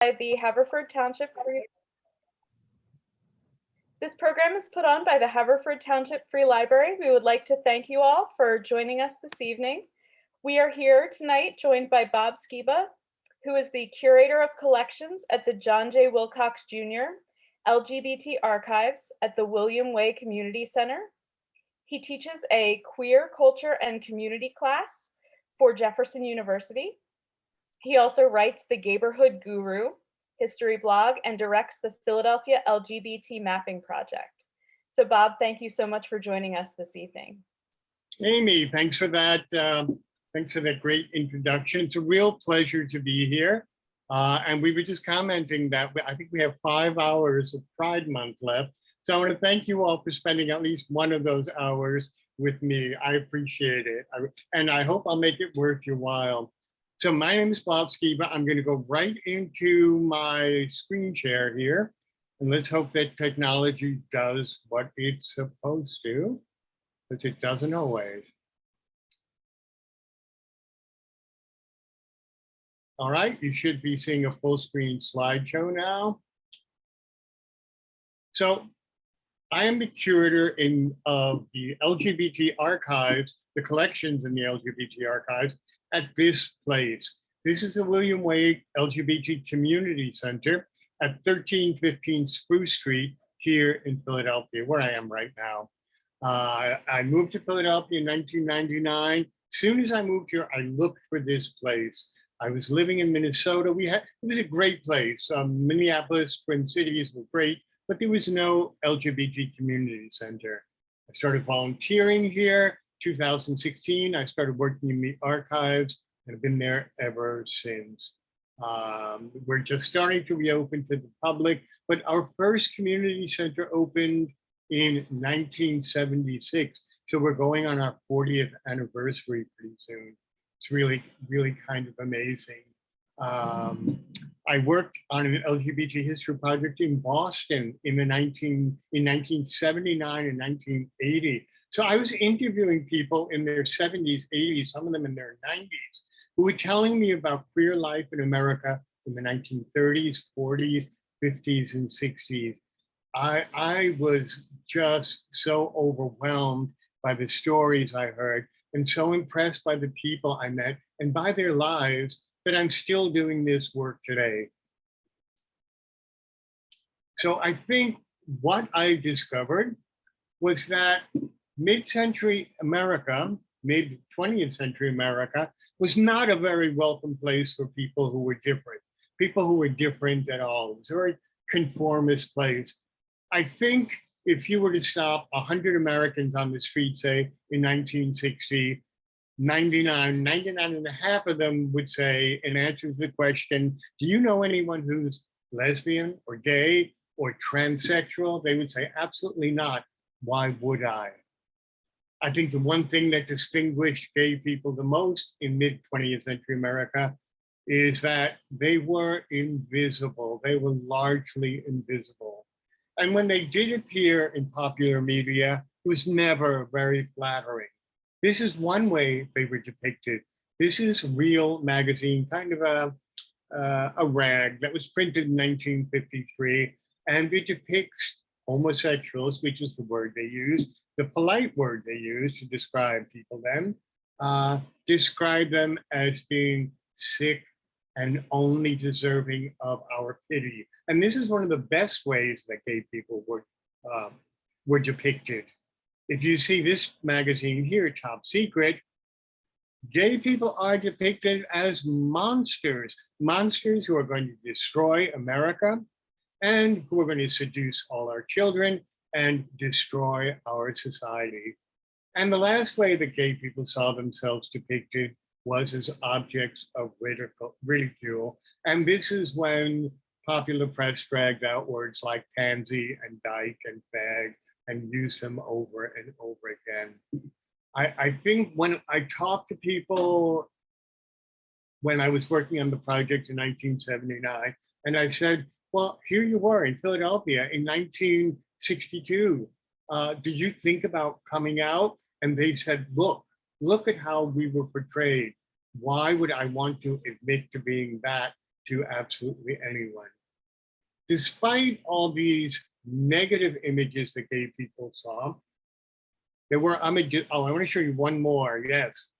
by the Haverford Township Free. This program is put on by the Haverford Township Free Library. We would like to thank you all for joining us this evening. We are here tonight joined by Bob Skiba, who is the curator of collections at the John J. Wilcox Jr. LGBT Archives at the William Way Community Center. He teaches a queer culture and community class for Jefferson University. He also writes the Gayborhood Guru history blog and directs the Philadelphia LGBT Mapping Project. So Bob, thank you so much for joining us this evening. Amy, thanks for that. Thanks for that great introduction. It's a real pleasure to be here. And we were just commenting that I think we have 5 hours of Pride Month left. So I want to thank you all for spending at least one of those hours with me. I appreciate it. And I hope I'll make it worth your while. So my name is Bob Skiba. I'm going to go right into my screen share here. And let's hope that technology does what it's supposed to, because it doesn't always. All right, you should be seeing a full screen slideshow now. So I am the curator of the LGBT archives, the collections in the LGBT archives at this place. This is the William Way LGBT Community Center at 1315 Spruce Street here in Philadelphia, where I am right now. I moved to Philadelphia in 1999. As soon as I moved here, I looked for this place. I was living in Minnesota. It was a great place. Minneapolis, Twin Cities were great, but there was no LGBT community center. I started volunteering here. 2016, I started working in the archives and have been there ever since. We're just starting to reopen to the public, but our first community center opened in 1976. So we're going on our 40th anniversary pretty soon. It's really, really kind of amazing. I worked on an LGBT history project in Boston in 1979 and 1980. So I was interviewing people in their 70s, 80s, some of them in their 90s, who were telling me about queer life in America in the 1930s, 40s, 50s, and 60s. I was just so overwhelmed by the stories I heard and so impressed by the people I met and by their lives that I'm still doing this work today. So I think what I discovered was that mid-century America, mid-20th century America, was not a very welcome place for people who were different at all. It was a very conformist place. I think if you were to stop 100 Americans on the street, say in 1960, 99 and a half of them would say, in answer to the question, do you know anyone who's lesbian or gay or transsexual? They would say, absolutely not. Why would I? I think the one thing that distinguished gay people the most in mid-20th century America is that they were invisible. They were largely invisible. And when they did appear in popular media, it was never very flattering. This is one way they were depicted. This is Real magazine, kind of a rag that was printed in 1953, and it depicts homosexuals, which is the word they used, the polite word they used to describe people then, describe them as being sick and only deserving of our pity. And this is one of the best ways that gay people were depicted. If you see this magazine here, Top Secret, gay people are depicted as monsters who are going to destroy America and who are going to seduce all our children and destroy our society. And the last way that gay people saw themselves depicted was as objects of ridicule. And this is when popular press dragged out words like pansy and dyke and fag and used them over and over again. I think when I talked to people when I was working on the project in 1979, and I said, well, here you were in Philadelphia in 1962. Did you think about coming out? And they said, look at how we were portrayed. Why would I want to admit to being that? to absolutely anyone. Despite all these negative images that gay people saw, there were images. Oh, I want to show you one more. Yes.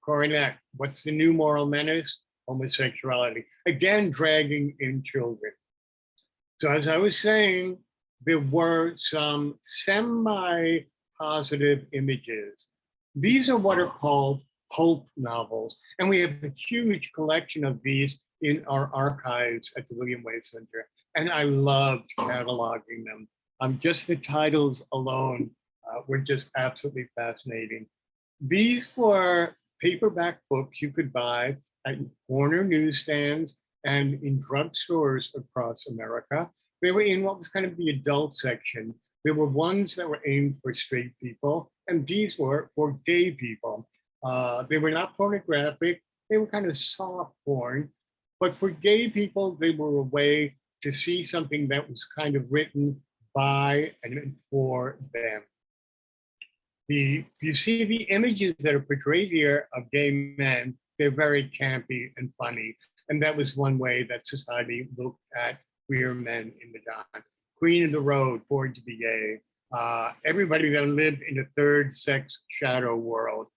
Coronet. What's the new moral menace? Homosexuality. Again, dragging in children. So as I was saying, there were some semi-positive images. These are what are called pulp novels. And we have a huge collection of these in our archives at the William Way Center. And I loved cataloging them. Just the titles alone were just absolutely fascinating. These were paperback books you could buy at corner newsstands and in drugstores across America. They were in what was kind of the adult section. There were ones that were aimed for straight people, and these were for gay people. They were not pornographic, they were kind of soft porn, but for gay people, they were a way to see something that was kind of written by and for them. You see the images that are portrayed here of gay men, they're very campy and funny. And that was one way that society looked at queer men in the time. Queen of the Road, Born to be Gay. Everybody that lived in a third sex shadow world.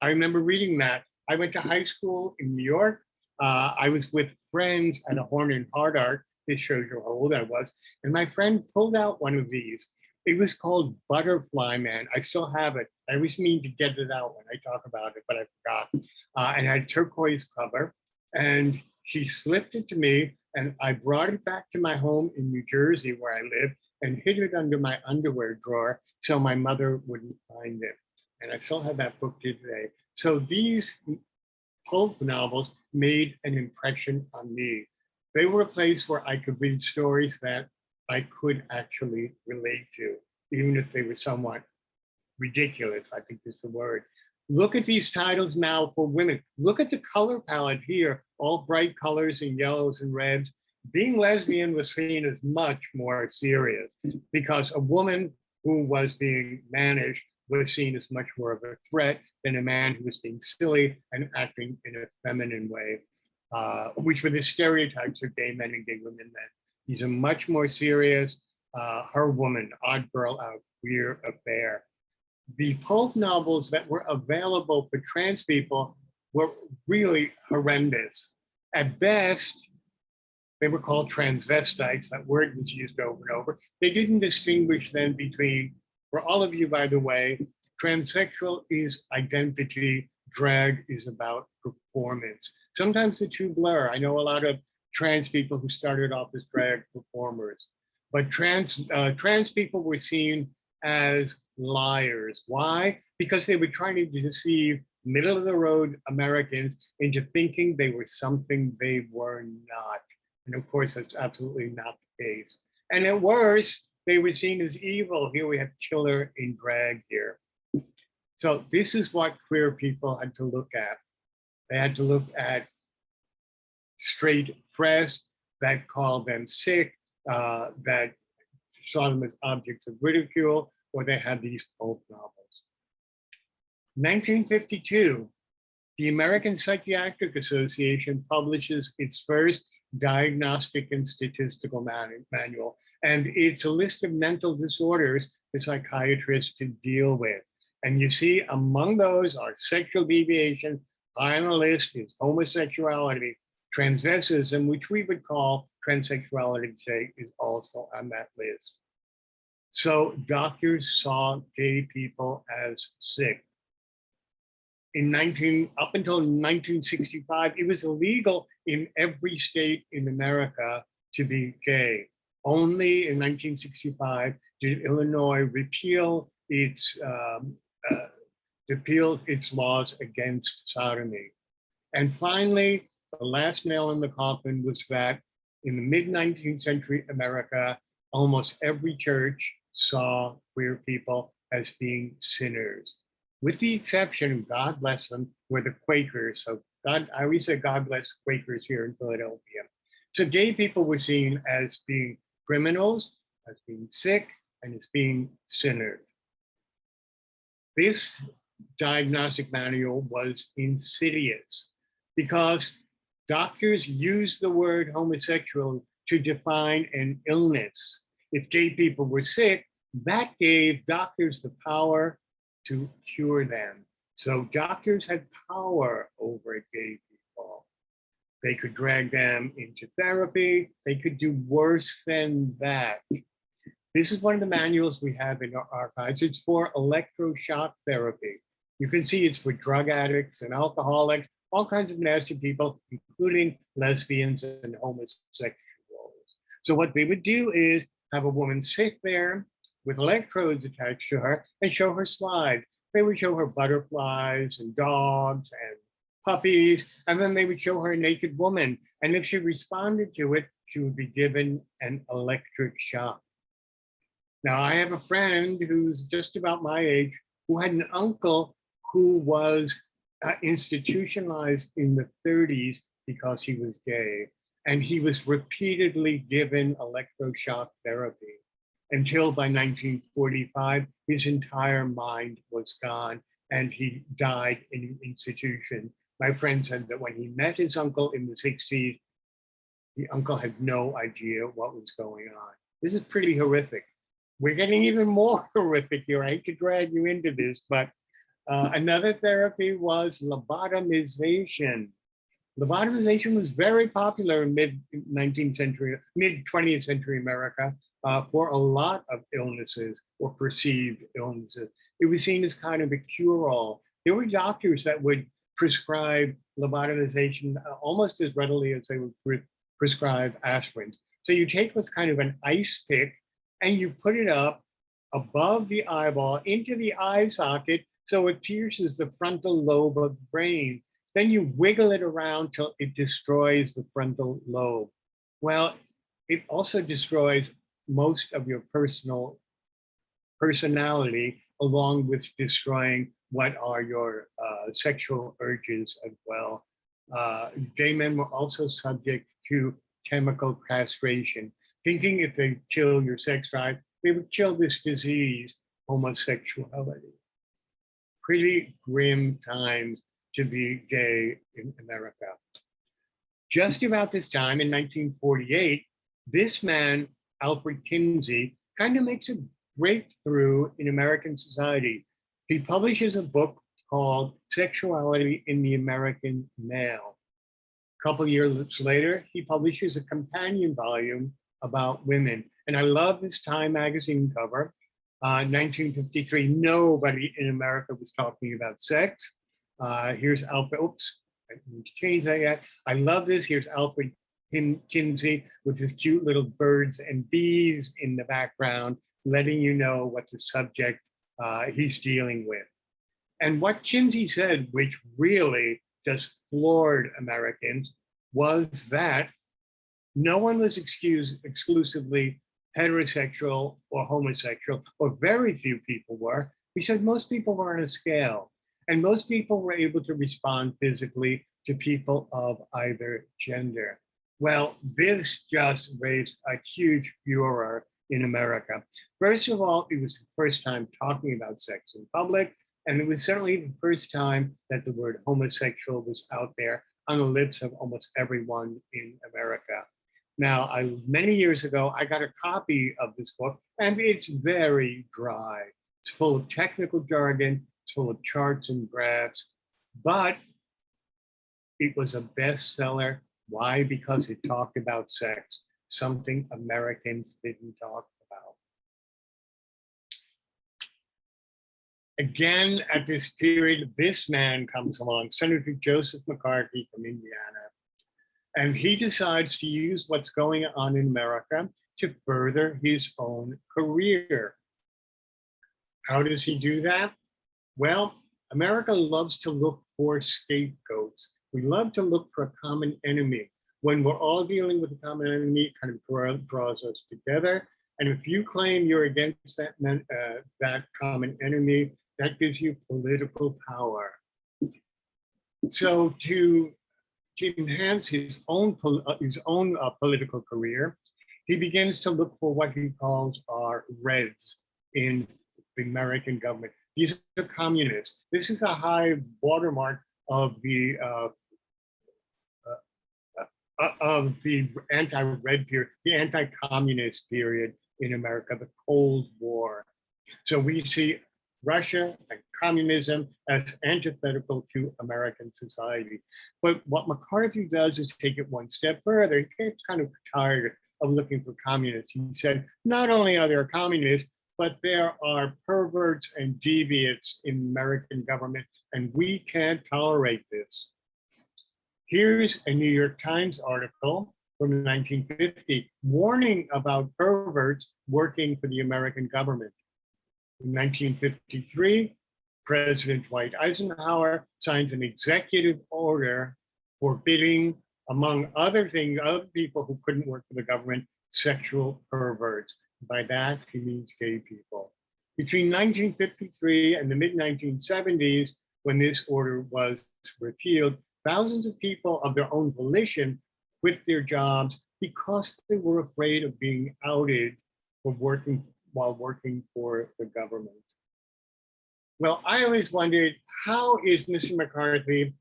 I remember reading that. I went to high school in New York. I was with friends at a Horn and Hardart. This shows you how old I was. And my friend pulled out one of these. It was called Butterfly Man. I still have it. I always mean to get it out when I talk about it, but I forgot. And I had turquoise cover. And she slipped it to me, and I brought it back to my home in New Jersey where I live and hid it under my underwear drawer so my mother wouldn't find it. And I still have that book to today. So these pulp novels made an impression on me. They were a place where I could read stories that I could actually relate to, even if they were somewhat ridiculous, I think is the word. Look at these titles now for women. Look at the color palette here, all bright colors and yellows and reds. Being lesbian was seen as much more serious because a woman who was being managed was seen as much more of a threat than a man who was being silly and acting in a feminine way, which were the stereotypes of gay men and gay women then. These are much more serious. Her Woman, Odd Girl Out, Queer Affair. The pulp novels that were available for trans people were really horrendous. At best, they were called transvestites. That word was used over and over. They didn't distinguish then between, for all of you, by the way, transsexual is identity, drag is about performance. Sometimes the two blur. I know a lot of trans people who started off as drag performers, but trans people were seen as liars. Why? Because they were trying to deceive middle of the road Americans into thinking they were something they were not. And of course, that's absolutely not the case. And at worst, they were seen as evil. Here we have killer in drag here. So this is what queer people had to look at. They had to look at straight press that called them sick, that saw them as objects of ridicule, or they had these pulp novels. 1952, the American Psychiatric Association publishes its first diagnostic and statistical manual, and it's a list of mental disorders for psychiatrists to deal with. And you see among those are sexual deviation, high on the list is homosexuality, transvestism, which we would call transsexuality today, is also on that list. So doctors saw gay people as sick. Up until 1965, it was illegal in every state in America to be gay. Only in 1965 did Illinois repeal its laws against sodomy. And finally, the last nail in the coffin was that in the mid-19th century America, almost every church saw queer people as being sinners, with the exception, God bless them, were the Quakers. So I always say God bless Quakers here in Philadelphia. So gay people were seen as being criminals, as being sick, and as being sinners. This diagnostic manual was insidious because Doctors use the word homosexual to define an illness. If gay people were sick, that gave doctors the power to cure them. So doctors had power over gay people. They could drag them into therapy. They could do worse than that. This is one of the manuals we have in our archives. It's for electroshock therapy. You can see it's for drug addicts and alcoholics, all kinds of nasty people, including lesbians and homosexuals. So what they would do is have a woman sit there with electrodes attached to her and show her slides. They would show her butterflies and dogs and puppies, and then they would show her a naked woman. And if she responded to it, she would be given an electric shock. Now, I have a friend who's just about my age who had an uncle who was institutionalized in the 30s because he was gay. And he was repeatedly given electroshock therapy until by 1945, his entire mind was gone and he died in an institution. My friend said that when he met his uncle in the 60s, the uncle had no idea what was going on. This is pretty horrific. We're getting even more horrific here. I hate to drag you into this, but another therapy was lobotomization. Lobotomization was very popular in mid-19th century, mid-20th century America for a lot of illnesses or perceived illnesses. It was seen as kind of a cure-all. There were doctors that would prescribe lobotomization almost as readily as they would prescribe aspirin. So you take what's kind of an ice pick and you put it up above the eyeball into the eye socket so it pierces the frontal lobe of the brain. Then you wiggle it around till it destroys the frontal lobe. Well, it also destroys most of your personality, along with destroying what are your sexual urges as well. Gay men were also subject to chemical castration, thinking if they kill your sex drive, they would kill this disease, homosexuality. Pretty grim times to be gay in America. Just about this time in 1948, this man, Alfred Kinsey, kind of makes a breakthrough in American society. He publishes a book called Sexuality in the American Male. A couple years later, he publishes a companion volume about women. And I love this Time magazine cover. 1953, nobody in America was talking about sex. Here's Alfred, oops, I need to change that yet. I love this. Here's Alfred Kinsey with his cute little birds and bees in the background, letting you know what the subject he's dealing with. And what Kinsey said, which really just floored Americans, was that no one was exclusively heterosexual or homosexual, or very few people were. He said most people were on a scale, and most people were able to respond physically to people of either gender. Well, this just raised a huge furor in America. First of all, it was the first time talking about sex in public, and it was certainly the first time that the word homosexual was out there on the lips of almost everyone in America. Now, many years ago, I got a copy of this book, and it's very dry. It's full of technical jargon, it's full of charts and graphs, but it was a bestseller. Why? Because it talked about sex, something Americans didn't talk about. Again, at this period, this man comes along, Senator Joseph McCarthy from Indiana. And he decides to use what's going on in America to further his own career. How does he do that? Well, America loves to look for scapegoats. We love to look for a common enemy. When we're all dealing with a common enemy, it kind of draws us together. And if you claim you're against that common enemy, that gives you political power. So to enhance his own political career, he begins to look for what he calls our reds in the American government. These are communists. This is a high watermark of the of the anti-red period, the anti-communist period in America, the Cold War. So we see Russia and communism as antithetical to American society. But what McCarthy does is take it one step further. He gets kind of tired of looking for communists. He said, not only are there communists, but there are perverts and deviants in American government, and we can't tolerate this. Here's a New York Times article from 1950 warning about perverts working for the American government. In 1953, President Dwight Eisenhower signs an executive order forbidding, among other things, other people who couldn't work for the government, sexual perverts. By that, he means gay people. Between 1953 and the mid-1970s, when this order was repealed, thousands of people of their own volition quit their jobs because they were afraid of being outed for working while working for the government. Well, I always wondered, how is Mr. McCarthy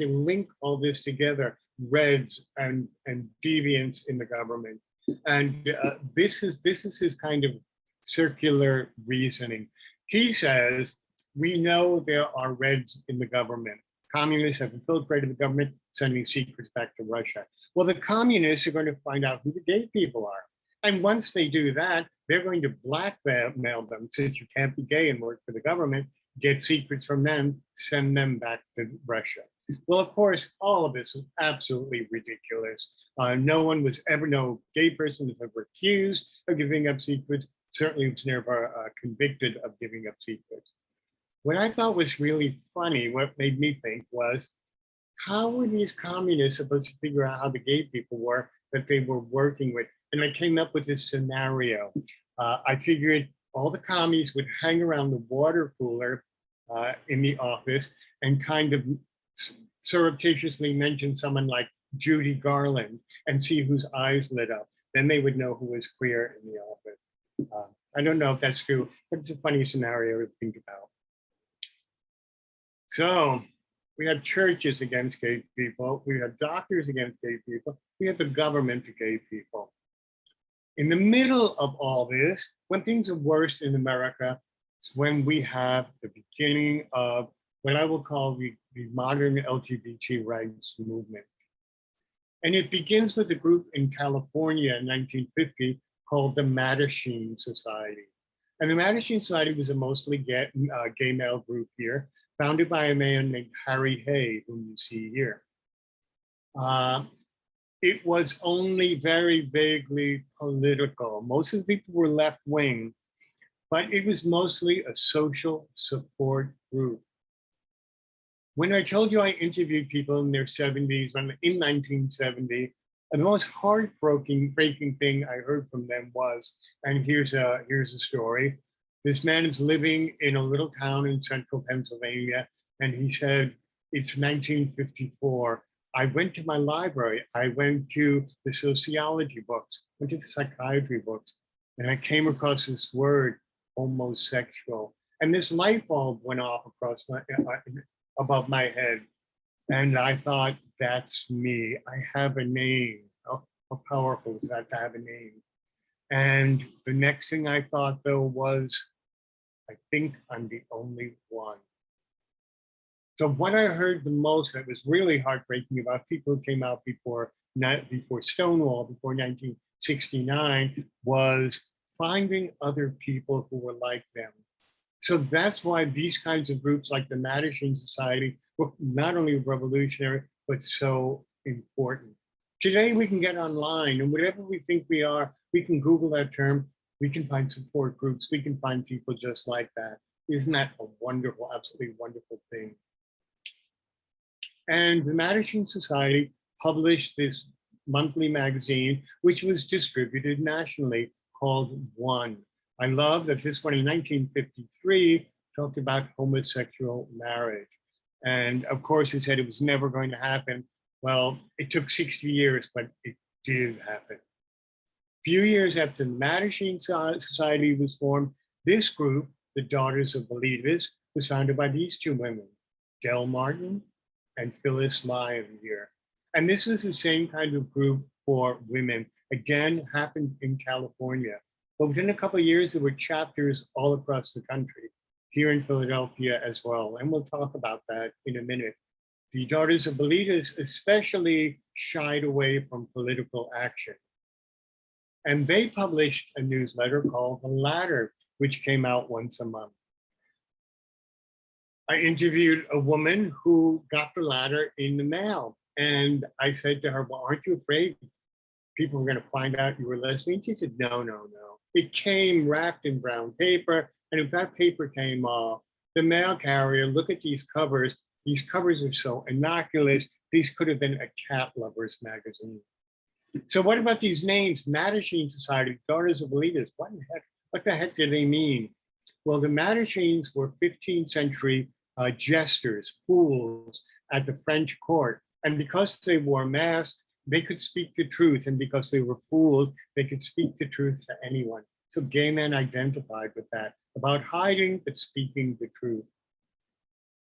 link all this together, Reds and deviants in the government? And this is his kind of circular reasoning. He says, we know there are Reds in the government. Communists have infiltrated the government, sending secrets back to Russia. Well, the communists are going to find out who the gay people are. And once they do that, they're going to blackmail them, since you can't be gay and work for the government, get secrets from them, send them back to Russia. Well, of course, all of this is absolutely ridiculous. No gay person was ever accused of giving up secrets. Certainly was never convicted of giving up secrets. What I thought was really funny, what made me think was, how were these communists supposed to figure out how the gay people were that they were working with? And I came up with this scenario. I figured all the commies would hang around the water cooler in the office and kind of surreptitiously mention someone like Judy Garland and see whose eyes lit up. Then they would know who was queer in the office. I don't know if that's true, but it's a funny scenario to think about. So we have churches against gay people. We have doctors against gay people. We have the government to gay people. In the middle of all this, when things are worst in America, it's when we have the beginning of what I will call the modern LGBT rights movement. And it begins with a group in California in 1950 called the Mattachine Society. And the Mattachine Society was a mostly gay male group here, founded by a man named Harry Hay, whom you see here. It was only very vaguely political. Most of the people were left-wing, but it was mostly a social support group. When I told you I interviewed people in their 70s, in 1970, the most heartbreaking thing I heard from them was, and here's a story. This man is living in a little town in central Pennsylvania, and he said, it's 1954. I went to my library. I went to the sociology books, went to the psychiatry books, and I came across this word, homosexual. And this light bulb went off across above my head. And I thought, that's me. I have a name. How powerful is that to have a name? And the next thing I thought, though, was, I think I'm the only one. So what I heard the most that was really heartbreaking about people who came out before Stonewall, before 1969, was finding other people who were like them. So that's why these kinds of groups like the Mattachine Society were not only revolutionary, but so important. Today we can get online, and whatever we think we are, we can Google that term, we can find support groups, we can find people just like that. Isn't that a wonderful, absolutely wonderful thing? And the Mattachine Society published this monthly magazine, which was distributed nationally, called One. I love that this one in 1953 talked about homosexual marriage. And of course, it said it was never going to happen. Well, it took 60 years, but it did happen. A few years after the Mattachine Society was formed, this group, the Daughters of Believers, was founded by these two women, Del Martin and Phyllis Lyon here. And this was the same kind of group for women. Again, happened in California. But within a couple of years, there were chapters all across the country, here in Philadelphia as well. And we'll talk about that in a minute. The Daughters of Bolitas especially shied away from political action. And they published a newsletter called The Ladder, which came out once a month. I interviewed a woman who got the ladder in the mail. And I said to her, well, aren't you afraid people were going to find out you were lesbian? She said, no, no, no. It came wrapped in brown paper. And if that paper came off, the mail carrier, look at these covers. These covers are so innocuous. These could have been a cat lover's magazine. So what about these names? Mattachine Society, Daughters of Bolitas. What the heck do they mean? Well, the Mattachines were 15th century jesters, fools at the French court. And because they wore masks, they could speak the truth. And because they were fools, they could speak the truth to anyone. So gay men identified with that, about hiding but speaking the truth.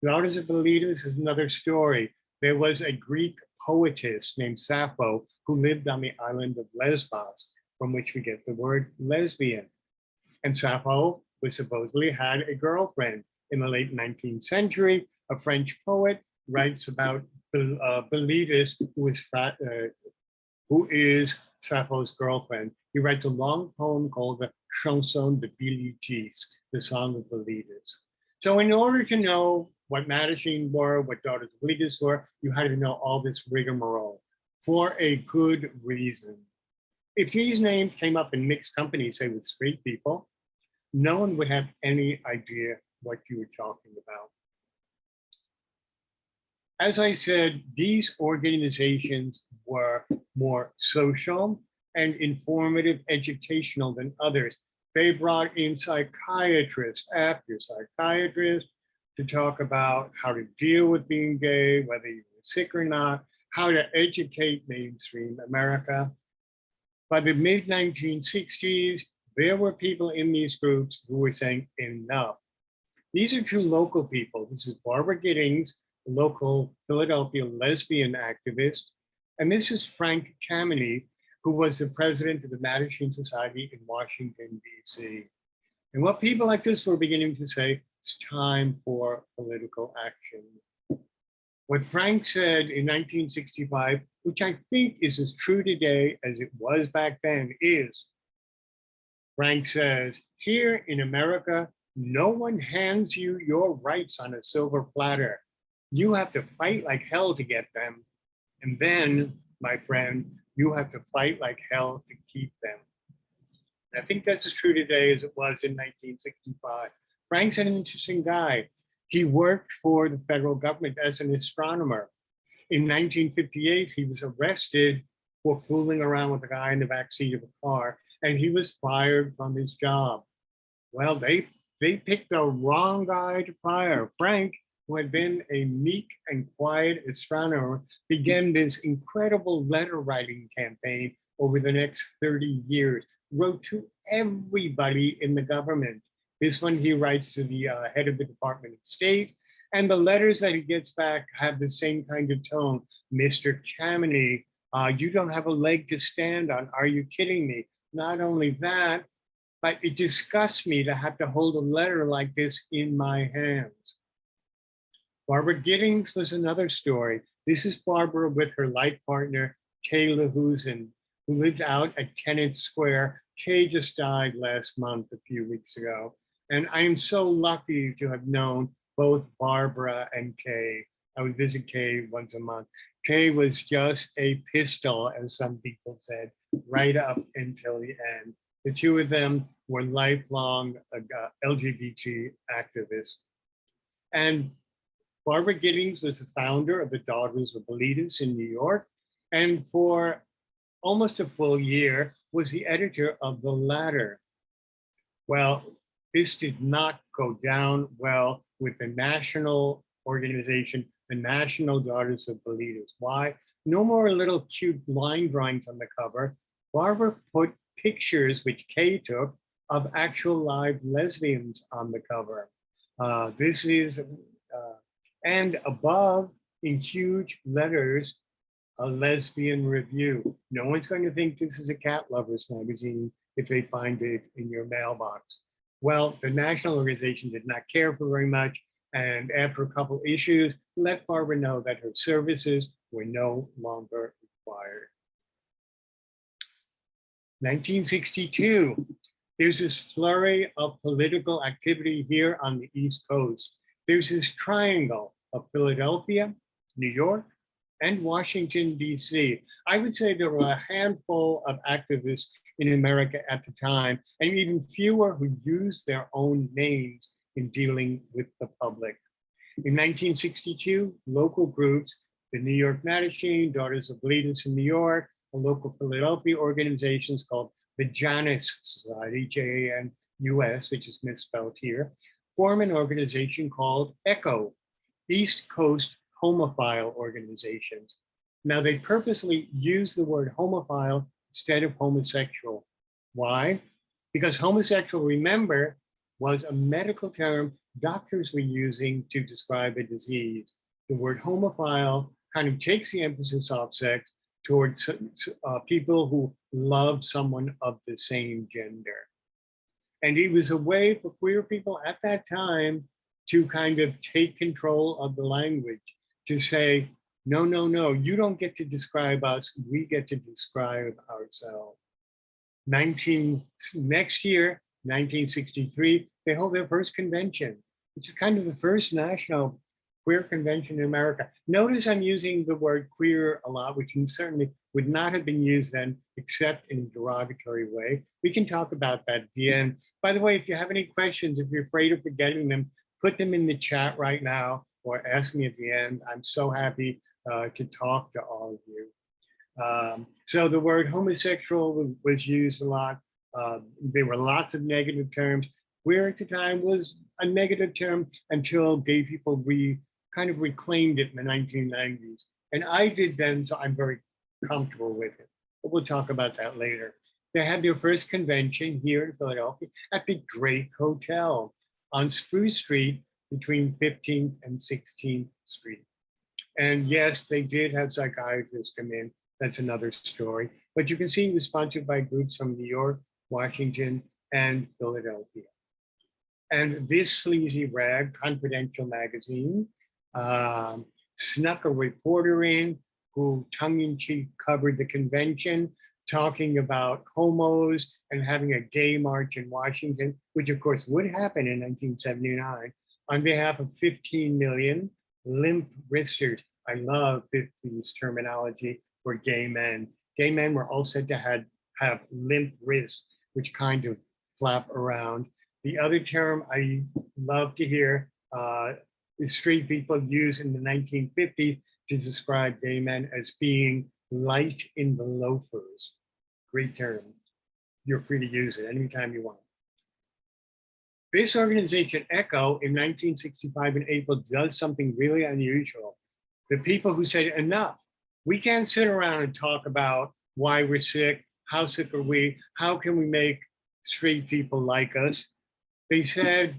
Daughters of Bolitas is another story. There was a Greek poetess named Sappho who lived on the island of Lesbos, from which we get the word lesbian. And Sappho was supposedly had a girlfriend. In the late 19th century, a French poet writes about Bolitas, who is Sappho's girlfriend. He writes a long poem called the Chanson de Bilitis, the Song of Bolitas. So in order to know what Mattachine were, what Daughters of Bolitas were, you had to know all this rigmarole for a good reason. If these names came up in mixed company, say with straight people, no one would have any idea what you were talking about. As I said, these organizations were more social and informative, educational than others. They brought in psychiatrists after psychiatrists to talk about how to deal with being gay, whether you were sick or not, how to educate mainstream America. By the mid-1960s, there were people in these groups who were saying enough. These are two local people. This is Barbara Giddings, a local Philadelphia lesbian activist, and this is Frank Kameny, who was the president of the Mattachine Society in Washington, D.C. And what people like this were beginning to say, it's time for political action. What Frank said in 1965, which I think is as true today as it was back then, is, Frank says, here in America, no one hands you your rights on a silver platter. You have to fight like hell to get them. And then, my friend, you have to fight like hell to keep them. And I think that's as true today as it was in 1965. Frank's an interesting guy. He worked for the federal government as an astronomer. In 1958, he was arrested for fooling around with a guy in the backseat of a car, and he was fired from his job. Well, they picked the wrong guy to fire. Frank, who had been a meek and quiet astronomer, began this incredible letter writing campaign over the next 30 years, wrote to everybody in the government. This one he writes to the head of the Department of State, and the letters that he gets back have the same kind of tone. Mr. Kameny, you don't have a leg to stand on. Are you kidding me? Not only that, but it disgusts me to have to hold a letter like this in my hands. Barbara Giddings was another story. This is Barbara with her life partner, Kay Lahusen, who lived out at Kennett Square. Kay just died last month, a few weeks ago. And I am so lucky to have known both Barbara and Kay. I would visit Kay once a month. Kay was just a pistol, as some people said, right up until the end. The two of them were lifelong LGBT activists. And Barbara Giddings was the founder of the Daughters of Bolitas in New York, and for almost a full year was the editor of The Ladder. Well, this did not go down well with the national organization, the National Daughters of Bolitas. Why? No more little cute line drawings on the cover. Barbara put pictures, which Kay took, of actual live lesbians on the cover. And above, in huge letters, a lesbian review. No one's going to think this is a cat lovers magazine if they find it in your mailbox. Well, the national organization did not care for very much, and after a couple issues, let Barbara know that her services were no longer required. 1962, there's this flurry of political activity here on the East Coast. There's this triangle of Philadelphia, New York, and Washington, D.C. I would say there were a handful of activists in America at the time, and even fewer who used their own names in dealing with the public. In 1962, local groups, the New York Mattachine, Daughters of Bleeders in New York, a local Philadelphia organizations called the Janus Society, J-A-N-U-S, which is misspelled here, form an organization called ECHO, East Coast Homophile Organizations. Now, they purposely use the word homophile instead of homosexual. Why? Because homosexual, remember, was a medical term doctors were using to describe a disease. The word homophile kind of takes the emphasis off sex towards people who love someone of the same gender. And it was a way for queer people at that time to kind of take control of the language, to say, no, no, no, you don't get to describe us, we get to describe ourselves. Next year, 1963, they hold their first convention, which is kind of the first national queer convention in America. Notice I'm using the word queer a lot, which certainly would not have been used then, except in a derogatory way. We can talk about that at the end. By the way, if you have any questions, if you're afraid of forgetting them, put them in the chat right now or ask me at the end. I'm so happy to talk to all of you. So the word homosexual was used a lot. There were lots of negative terms. Queer at the time was a negative term until gay people kind of reclaimed it in the 1990s. And I did then, so I'm very comfortable with it. But we'll talk about that later. They had their first convention here in Philadelphia at the Drake Hotel on Spruce Street between 15th and 16th Street. And yes, they did have psychiatrists come in. That's another story. But you can see it was sponsored by groups from New York, Washington, and Philadelphia. And this sleazy rag, Confidential magazine, snuck a reporter in who tongue-in-cheek covered the convention, talking about homos and having a gay march in Washington, which of course would happen in 1979, on behalf of 15 million limp wristers. I love 50s terminology for gay men. Gay men were all said to have limp wrists, which kind of flap around. The other term I love to hear straight people use in the 1950s to describe gay men as being light in the loafers. Great term. You're free to use it anytime you want. This organization, ECHO, in 1965 in April, does something really unusual. The people who said, enough, we can't sit around and talk about why we're sick, how sick are we, how can we make straight people like us? They said,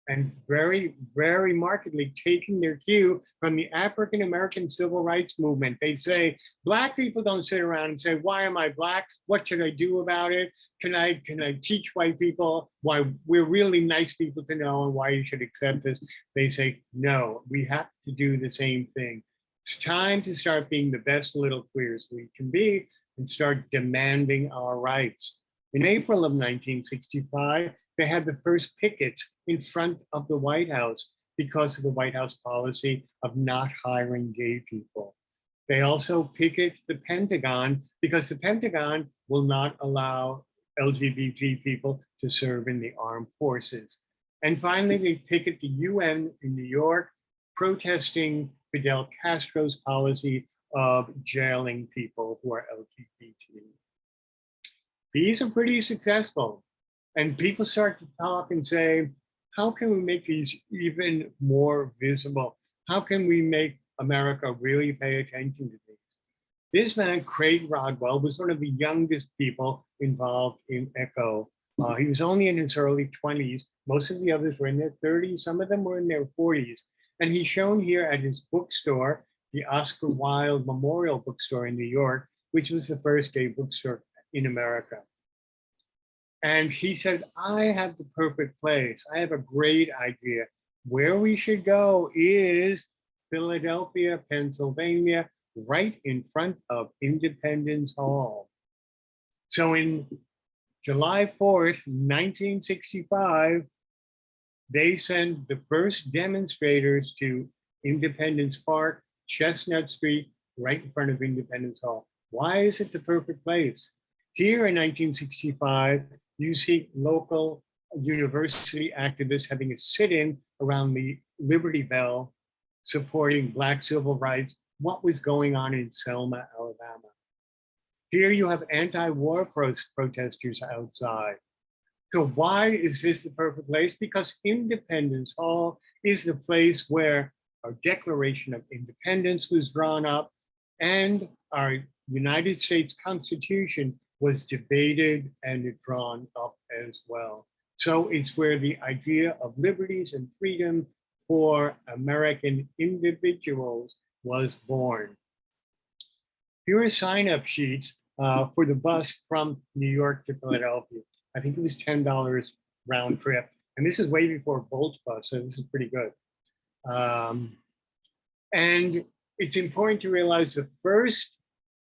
and very, very markedly taking their cue from the African-American civil rights movement. They say, Black people don't sit around and say, why am I Black? What should I do about it? Can I teach white people why we're really nice people to know and why you should accept us? They say, no, we have to do the same thing. It's time to start being the best little queers we can be and start demanding our rights. In April of 1965, they had the first pickets in front of the White House because of the White House policy of not hiring gay people. They also picket the Pentagon because the Pentagon will not allow LGBT people to serve in the armed forces. And finally, they picket the UN in New York, protesting Fidel Castro's policy of jailing people who are LGBT. These are pretty successful. And people start to talk and say, how can we make these even more visible? How can we make America really pay attention to these? This man, Craig Rodwell, was one of the youngest people involved in ECHO. He was only in his early 20s. Most of the others were in their 30s. Some of them were in their 40s. And he's shown here at his bookstore. the Oscar Wilde Memorial Bookstore in New York, which was the first gay bookstore in America. And he said, I have the perfect place. I have a great idea. Where we should go is Philadelphia, Pennsylvania, right in front of Independence Hall. So in July 4th, 1965, they sent the first demonstrators to Independence Park, Chestnut Street, right in front of Independence Hall. Why is it the perfect place? Here in 1965, you see local university activists having a sit-in around the Liberty Bell, supporting Black civil rights, what was going on in Selma, Alabama. Here you have anti-war protesters outside. So why is this the perfect place? Because Independence Hall is the place where our Declaration of Independence was drawn up and our United States Constitution was debated and drawn up as well. So it's where the idea of liberties and freedom for American individuals was born. Here are sign-up sheets for the bus from New York to Philadelphia. I think it was $10 round trip. And this is way before Bolt's bus, so this is pretty good. And it's important to realize the first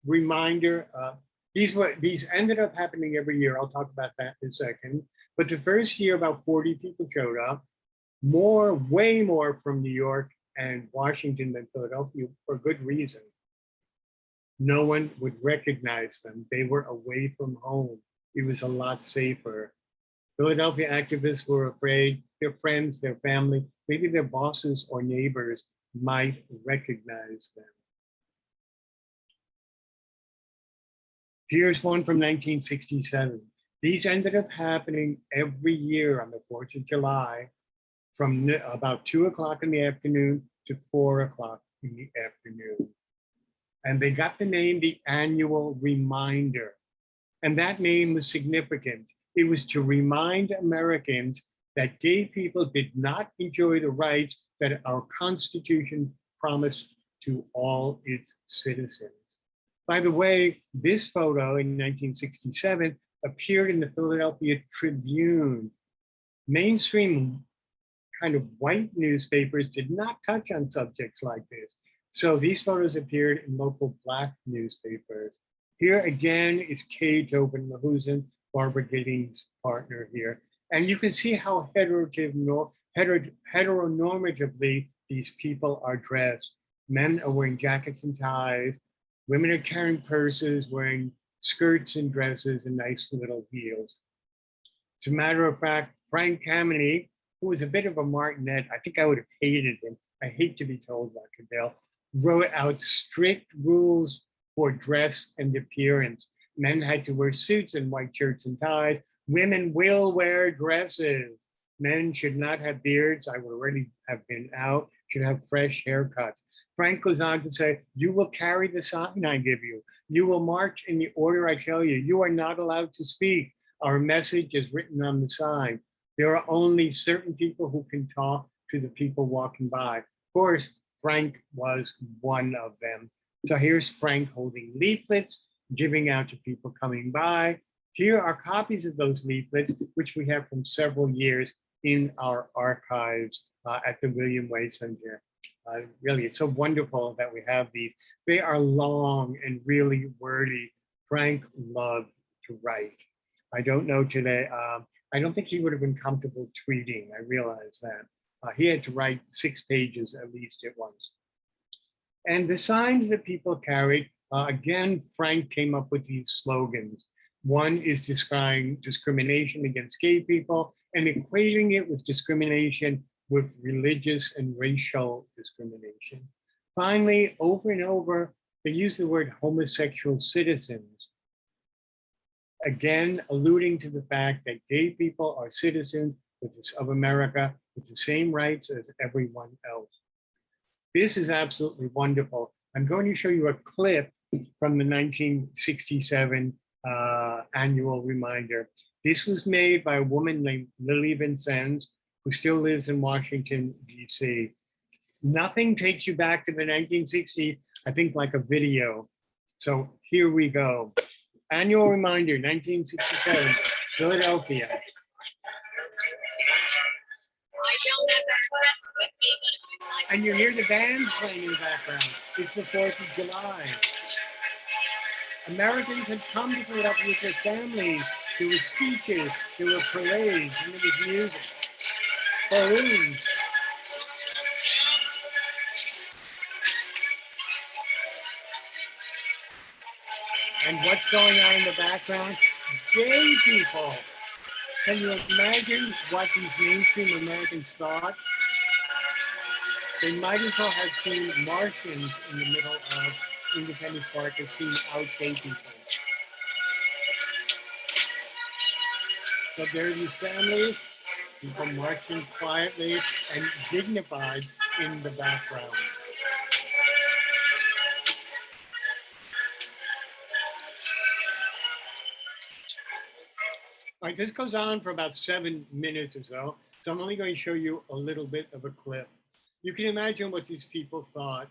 reminder, these ended up happening every year. I'll talk about that in a second. But the first year, about 40 people showed up, way more from New York and Washington than Philadelphia for good reason. No one would recognize them. They were away from home. It was a lot safer. Philadelphia activists were afraid their friends, their family, maybe their bosses or neighbors might recognize them. Here's one from 1967. These ended up happening every year on the 4th of July from about 2 o'clock in the afternoon to 4 o'clock in the afternoon. And they got the name the Annual Reminder. And that name was significant. It was to remind Americans that gay people did not enjoy the rights that our Constitution promised to all its citizens. By the way, this photo in 1967 appeared in the Philadelphia Tribune. Mainstream kind of white newspapers did not touch on subjects like this. So these photos appeared in local Black newspapers. Here again is Kay Tobin Mahusen, Barbara Giddings' partner here. And you can see how heteronormatively these people are dressed. Men are wearing jackets and ties. Women are carrying purses, wearing skirts and dresses and nice little heels. As a matter of fact, Frank Kameny, who was a bit of a martinet, I think I would have hated him. I hate to be told, Dr. Dale, wrote out strict rules for dress and appearance. Men had to wear suits and white shirts and ties. Women will wear dresses. Men should not have beards. I would already have been out. Should have fresh haircuts. Frank goes on to say, you will carry the sign I give you. You will march in the order I tell you. You are not allowed to speak. Our message is written on the sign. There are only certain people who can talk to the people walking by. Of course, Frank was one of them. So here's Frank holding leaflets, giving out to people coming by. Here are copies of those leaflets, which we have from several years in our archives at the William Way Center. Really, it's so wonderful that we have these. They are long and really wordy. Frank loved to write. I don't know today, I don't think he would have been comfortable tweeting, I realize that. He had to write 6 pages at least at once. And the signs that people carried, again, Frank came up with these slogans. One is describing discrimination against gay people and equating it with discrimination with religious and racial discrimination. Finally, over and over, they use the word homosexual citizens. Again, alluding to the fact that gay people are citizens of America with the same rights as everyone else. This is absolutely wonderful. I'm going to show you a clip from the 1967 annual reminder. This was made by a woman named Lily Vincennes, who still lives in Washington, D.C. Nothing takes you back to the 1960s, I think like a video. So here we go. Annual reminder, 1967, Philadelphia. And you hear the bands playing in the background. It's the 4th of July. Americans had come to Philadelphia with their families. There were speeches, there were parades, and there was music. Balloons. And what's going on in the background? Gay people. Can you imagine what these mainstream Americans thought? They might as well have seen Martians in the middle of Independence Park as seen out gay people. So there are these families, people marching quietly and dignified in the background. All right, this goes on for about 7 minutes or so. So I'm only going to show you a little bit of a clip. You can imagine what these people thought.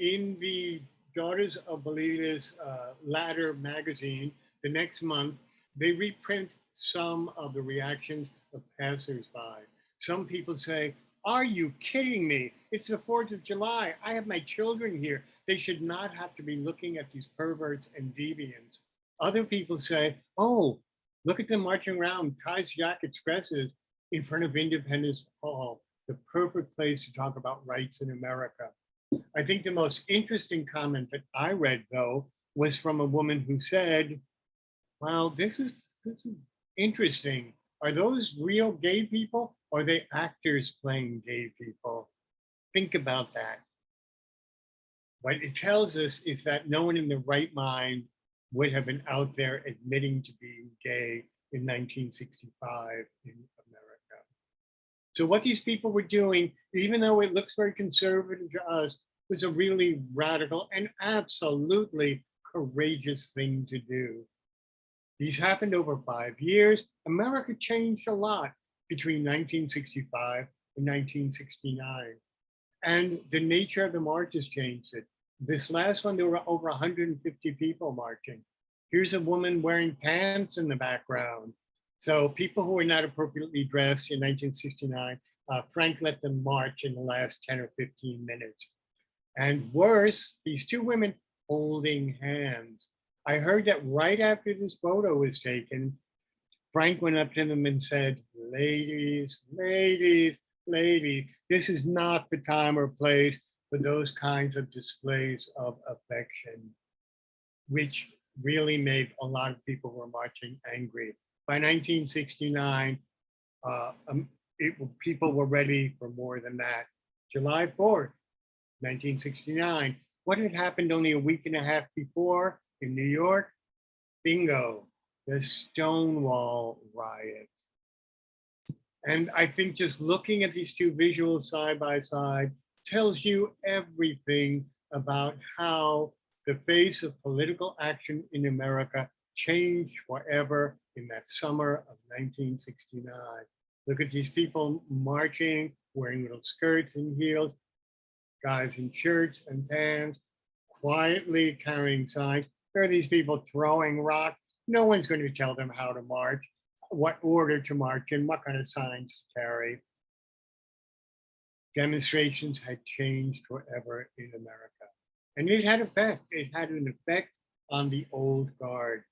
In the Daughters of Bolivia's Ladder magazine, the next month, they reprint some of the reactions of passersby. Some people say, "Are you kidding me? It's the 4th of July. I have my children here. They should not have to be looking at these perverts and deviants." Other people say, "Oh, look at them marching around, ties, jackets, dresses in front of Independence Hall, the perfect place to talk about rights in America." I think the most interesting comment that I read, though, was from a woman who said, "Well, this is interesting. Are those real gay people? Or are they actors playing gay people?" Think about that. What it tells us is that no one in the right mind would have been out there admitting to being gay in 1965 in America. So what these people were doing, even though it looks very conservative to us, was a really radical and absolutely courageous thing to do. These happened over 5 years. America changed a lot between 1965 and 1969. And the nature of the marches changed it. This last one, there were over 150 people marching. Here's a woman wearing pants in the background. So people who were not appropriately dressed in 1969, Frank let them march in the last 10 or 15 minutes. And worse, these two women holding hands. I heard that right after this photo was taken, Frank went up to them and said, "Ladies, ladies, ladies, this is not the time or place for those kinds of displays of affection," which really made a lot of people who were marching angry. By 1969, people were ready for more than that. July 4th, 1969. What had happened only a week and a half before in New York? Bingo, the Stonewall riots. And I think just looking at these two visuals side by side tells you everything about how the face of political action in America changed forever in that summer of 1969. Look at these people marching, wearing little skirts and heels, guys in shirts and pants, quietly carrying signs. There are these people throwing rocks. No one's going to tell them how to march, what order to march in, what kind of signs to carry. Demonstrations had changed forever in America. And it had effect. It had an effect on the old guard.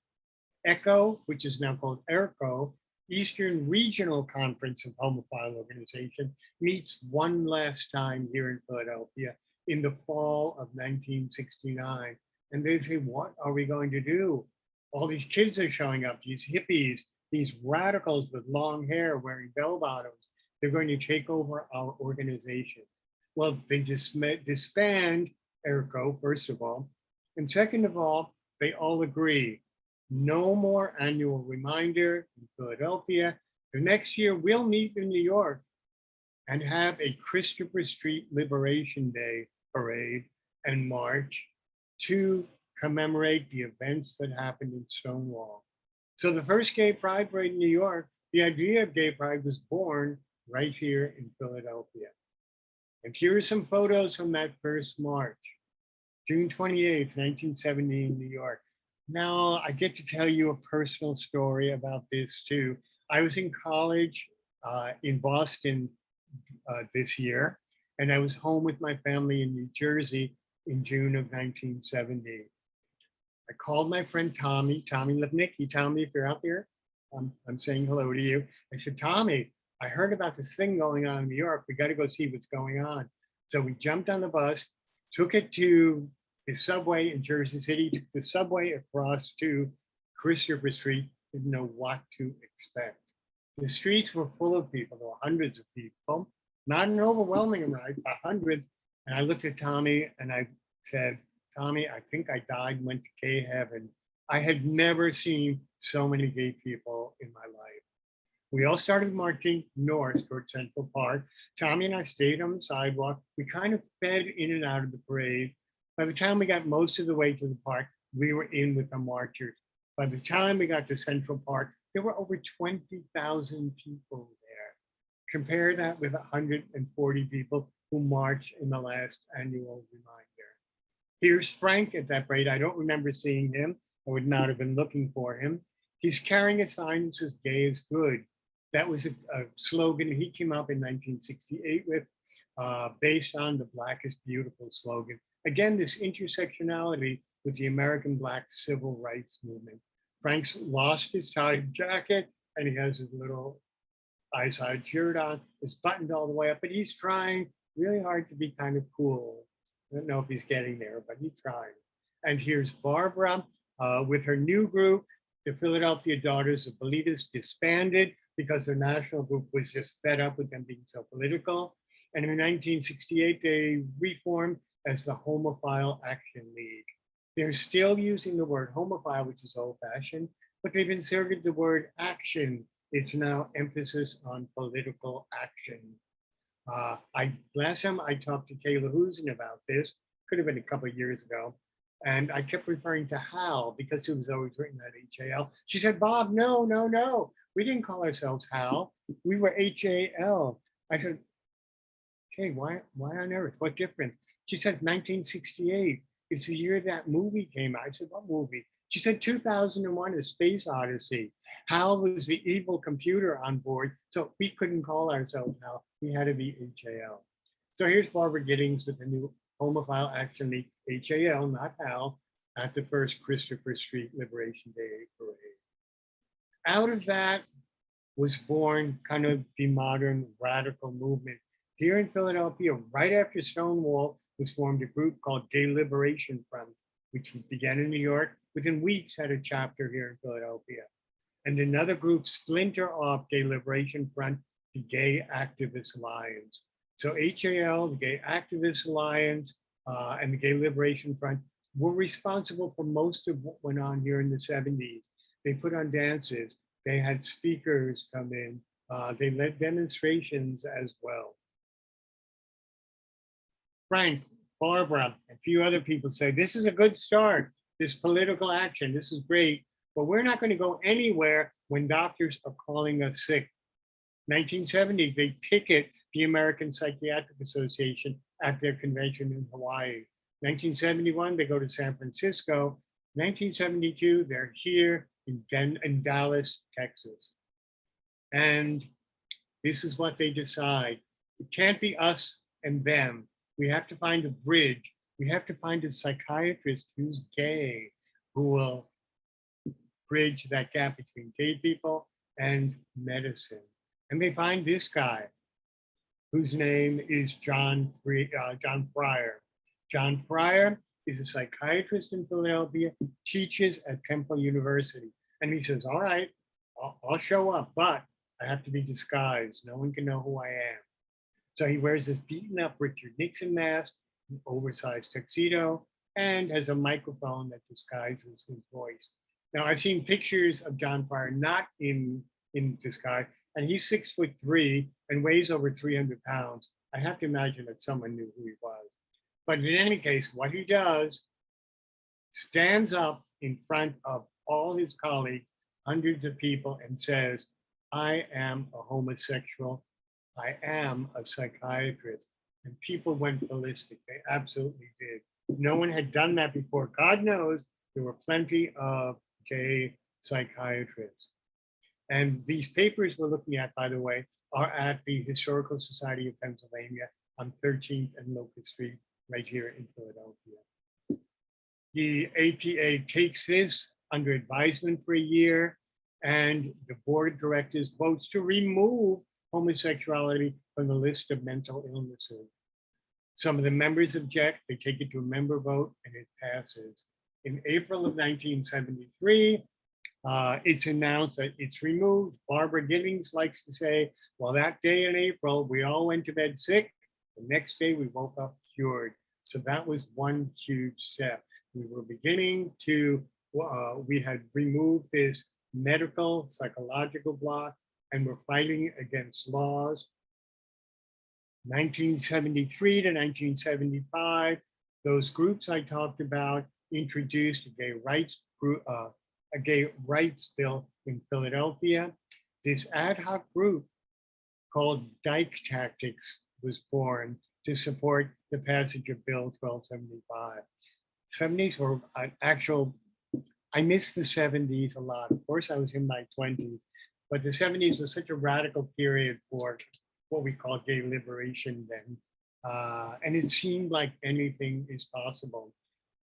ECHO, which is now called ERCO, Eastern Regional Conference of Homophile Organizations, meets one last time here in Philadelphia in the fall of 1969. And they say, what are we going to do? All these kids are showing up, these hippies, these radicals with long hair wearing bell bottoms. They're going to take over our organization. Well, they disband ERCO, first of all. And second of all, they all agree, no more annual reminder in Philadelphia. The next year, we'll meet in New York and have a Christopher Street Liberation Day parade and march to commemorate the events that happened in Stonewall. So the first gay pride parade in New York, the idea of gay pride was born right here in Philadelphia. And here are some photos from that first march, June 28th, 1970 in New York. Now I get to tell you a personal story about this too. I was in college in Boston this year, and I was home with my family in New Jersey in June of 1970. I called my friend Tommy Lipnicki. Tommy, if you're out there, I'm saying hello to you. I said, Tommy, I heard about this thing going on in New York. We got to go see what's going on. So we jumped on the bus, took it to the subway in Jersey City, took the subway across to Christopher Street, didn't know what to expect. The streets were full of people. There were hundreds of people, not an overwhelming amount, but hundreds. And I looked at Tommy and I said, Tommy, I think I died and went to gay heaven. I had never seen so many gay people in my life. We all started marching north toward Central Park. Tommy and I stayed on the sidewalk. We kind of fed in and out of the parade. By the time we got most of the way to the park, we were in with the marchers. By the time we got to Central Park, there were over 20,000 people there. Compare that with 140 people who marched in the last annual reminder. Here's Frank at that parade. I don't remember seeing him. I would not have been looking for him. He's carrying a sign that says gay is good. That was a slogan he came up in 1968 with, based on the Black is Beautiful slogan. Again, this intersectionality with the American Black civil rights movement. Frank's lost his tie jacket and he has his little eye-side shirt on. It's buttoned all the way up, but he's trying really hard to be kind of cool. I don't know if he's getting there, but he's trying. And here's Barbara with her new group, the Philadelphia Daughters of Bilitis, disbanded because the national group was just fed up with them being so political. And in 1968, they reformed as the Homophile Action League. They're still using the word homophile, which is old-fashioned, but they've inserted the word action. It's now emphasis on political action. Last time I talked to Kayla Husen about this, could have been a couple of years ago, and I kept referring to HAL because it was always written at HAL. She said, Bob, no, no, no. We didn't call ourselves HAL. We were HAL. I said, okay, why on earth? What difference? She said, 1968. It's the year that movie came out. I said, what movie? She said, 2001, A Space Odyssey. HAL was the evil computer on board, so we couldn't call ourselves HAL. We had to be HAL. So here's Barbara Giddings with the new Homophile Action League, HAL, not HAL, at the first Christopher Street Liberation Day parade. Out of that was born kind of the modern radical movement. Here in Philadelphia, right after Stonewall, was formed a group called Gay Liberation Front, which began in New York, within weeks had a chapter here in Philadelphia. And another group splinter off Gay Liberation Front, the Gay Activist Alliance. So HAL, the Gay Activist Alliance, and the Gay Liberation Front were responsible for most of what went on here in the 70s. They put on dances, they had speakers come in, they led demonstrations as well. Frank, Barbara, a few other people say, this is a good start, this political action, this is great, but we're not going to go anywhere when doctors are calling us sick. 1970, they picket the American Psychiatric Association at their convention in Hawaii. 1971, they go to San Francisco. 1972, they're here in Dallas, Texas. And this is what they decide. It can't be us and them. We have to find a bridge. We have to find a psychiatrist who's gay, who will bridge that gap between gay people and medicine. And they find this guy, whose name is John Fryer. John Fryer is a psychiatrist in Philadelphia, teaches at Temple University. And he says, all right, I'll show up, but I have to be disguised. No one can know who I am. So he wears this beaten up Richard Nixon mask, an oversized tuxedo, and has a microphone that disguises his voice. Now I've seen pictures of John Fryer not in disguise, and he's 6'3" and weighs over 300 pounds. I have to imagine that someone knew who he was. But in any case, what he does, stands up in front of all his colleagues, hundreds of people, and says, I am a homosexual. I am a psychiatrist. and people went ballistic. They absolutely did. No one had done that before. God knows there were plenty of gay psychiatrists. And these papers we're looking at, by the way, are at the Historical Society of Pennsylvania on 13th and Locust Street, right here in Philadelphia. The APA takes this under advisement for a year, and the board of directors votes to remove homosexuality from the list of mental illnesses. Some of the members object, they take it to a member vote, and it passes. In April of 1973, it's announced that it's removed. Barbara Giddings likes to say, well, that day in April, we all went to bed sick. The next day we woke up cured. So that was one huge step. We were beginning to, we had removed this medical, psychological block, and we're fighting against laws. 1973 to 1975, those groups I talked about introduced a gay rights group, a gay rights bill in Philadelphia. This ad hoc group called Dyke Tactics was born to support the passage of Bill 1275. 70s were an actual, I miss the 70s a lot. Of course, I was in my 20s, but the 70s was such a radical period for what we call gay liberation then. And it seemed like anything is possible.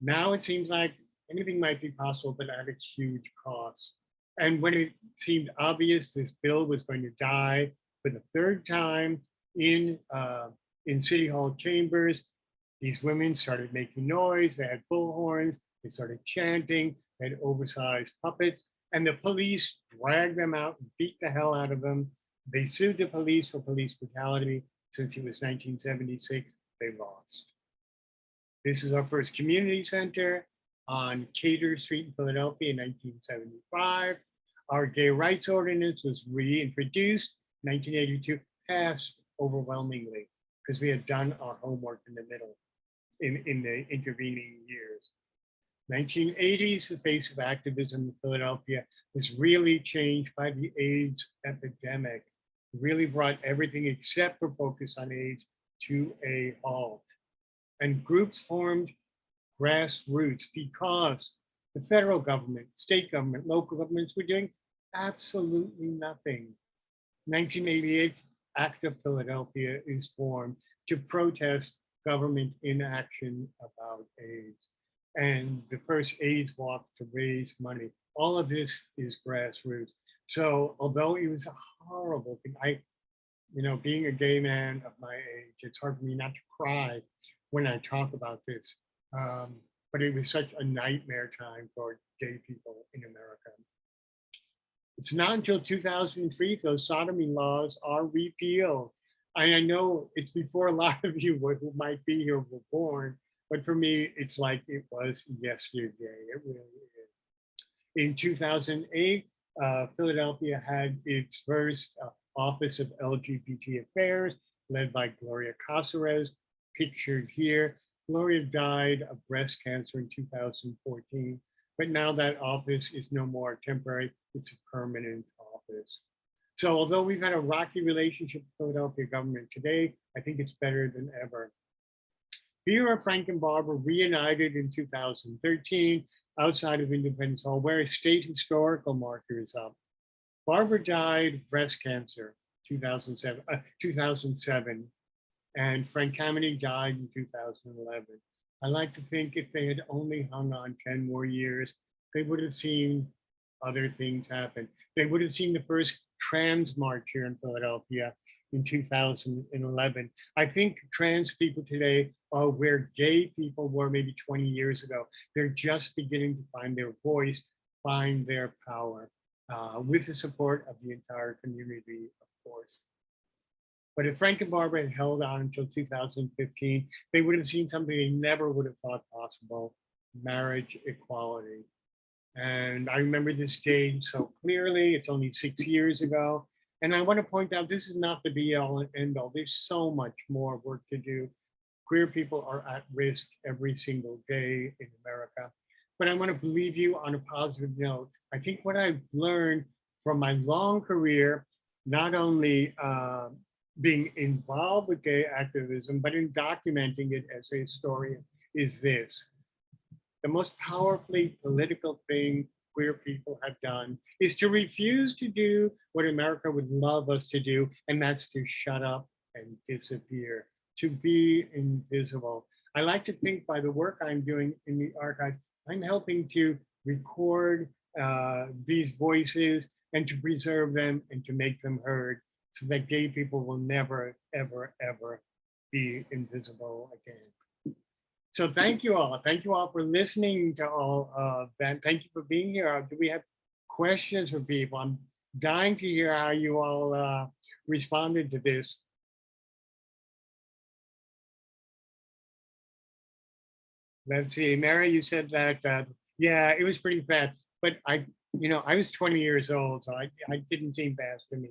Now it seems like anything might be possible, but at a huge cost. And when it seemed obvious this bill was going to die for the third time in City Hall chambers, these women started making noise. They had bullhorns. They started chanting. They had oversized puppets. And the police dragged them out and beat the hell out of them. They sued the police for police brutality. Since it was 1976, they lost. This is our first community center on Cater Street in Philadelphia in 1975. Our gay rights ordinance was reintroduced in 1982, passed overwhelmingly because we had done our homework in the middle, in the intervening years. 1980s, the face of activism in Philadelphia was really changed by the AIDS epidemic. It really brought everything except for focus on AIDS to a halt. And groups formed grassroots because the federal government, state government, local governments were doing absolutely nothing. 1988, Act of Philadelphia is formed to protest government inaction about AIDS. And the first AIDS walk to raise money. All of this is grassroots. So although it was a horrible thing, being a gay man of my age, it's hard for me not to cry when I talk about this. But it was such a nightmare time for gay people in America. It's not until 2003 those sodomy laws are repealed. I know it's before a lot of you who might be here were born, but for me, it's like it was yesterday. It really is. In 2008, Philadelphia had its first Office of LGBT Affairs, led by Gloria Caceres, pictured here. Gloria died of breast cancer in 2014, but now that office is no more temporary, it's a permanent office. So although we've had a rocky relationship with Philadelphia government today, I think it's better than ever. Vera, Frank, and Barbara reunited in 2013 outside of Independence Hall, where a state historical marker is up. Barbara died of breast cancer 2007, and Frank Kameny died in 2011. I like to think if they had only hung on 10 more years, they would have seen other things happen. They would have seen the first trans march here in Philadelphia in 2011. I think trans people today are where gay people were maybe 20 years ago. They're just beginning to find their voice, find their power, with the support of the entire community, of course. But if Frank and Barbara had held on until 2015, they would have seen something they never would have thought possible: marriage equality. And I remember this day so clearly. It's only 6 years ago. And I want to point out, this is not the be all and end all. There's so much more work to do. Queer people are at risk every single day in America. But I want to leave you on a positive note. I think what I've learned from my long career, not only being involved with gay activism, but in documenting it as a historian, is this. The most powerfully political thing queer people have done is to refuse to do what America would love us to do, and that's to shut up and disappear, to be invisible. I like to think by the work I'm doing in the archive, I'm helping to record these voices and to preserve them and to make them heard so that gay people will never, ever, ever be invisible again. So thank you all. Thank you all for listening to all of that. Thank you for being here. Do we have questions for people? I'm dying to hear how you all responded to this. Let's see, Mary, you said that, yeah, it was pretty fast, but I was 20 years old, so I didn't seem fast to me.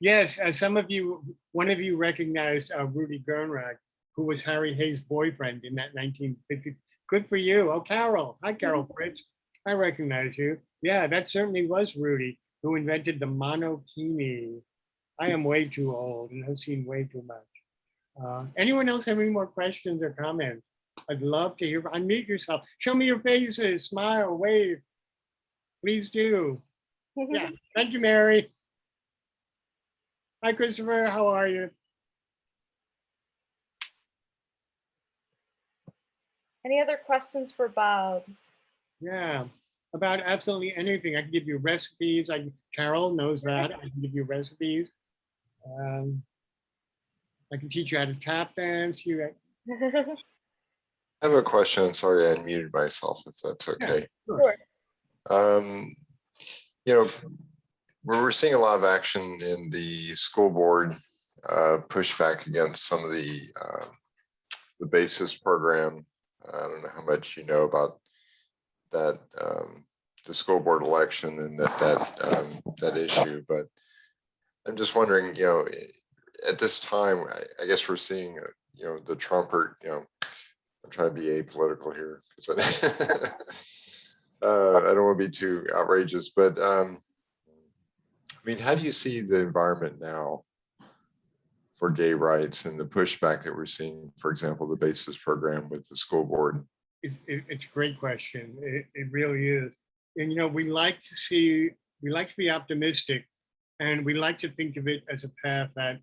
Yes, some of you, one of you recognized Rudy Gernreich, who was Harry Hayes' boyfriend in that 1950. Good for you. Oh, Carol. Hi, Carol Fritz. I recognize you. Yeah, that certainly was Rudy, who invented the monokini. I am way too old and have seen way too much. Anyone else have any more questions or comments? I'd love to hear. Unmute yourself. Show me your faces. Smile, wave. Please do. Yeah. Thank you, Mary. Hi, Christopher. How are you? Any other questions for Bob? Yeah, about absolutely anything. I can give you recipes. Carol knows that. I can give you recipes. I can teach you how to tap dance. I have a question. Sorry, I unmuted myself, if that's okay. Yeah, sure. You know, we're seeing a lot of action in the school board pushback against some of the BASIS program. I don't know how much you know about that, the school board election and that issue, but I'm just wondering, at this time, I guess we're seeing, the Trumper, I'm trying to be apolitical here because I don't want to be too outrageous, but I mean, how do you see the environment now for gay rights and the pushback that we're seeing, for example, the BASIS program with the school board? It's a great question. It really is. And, we like to be optimistic, and we like to think of it as a path that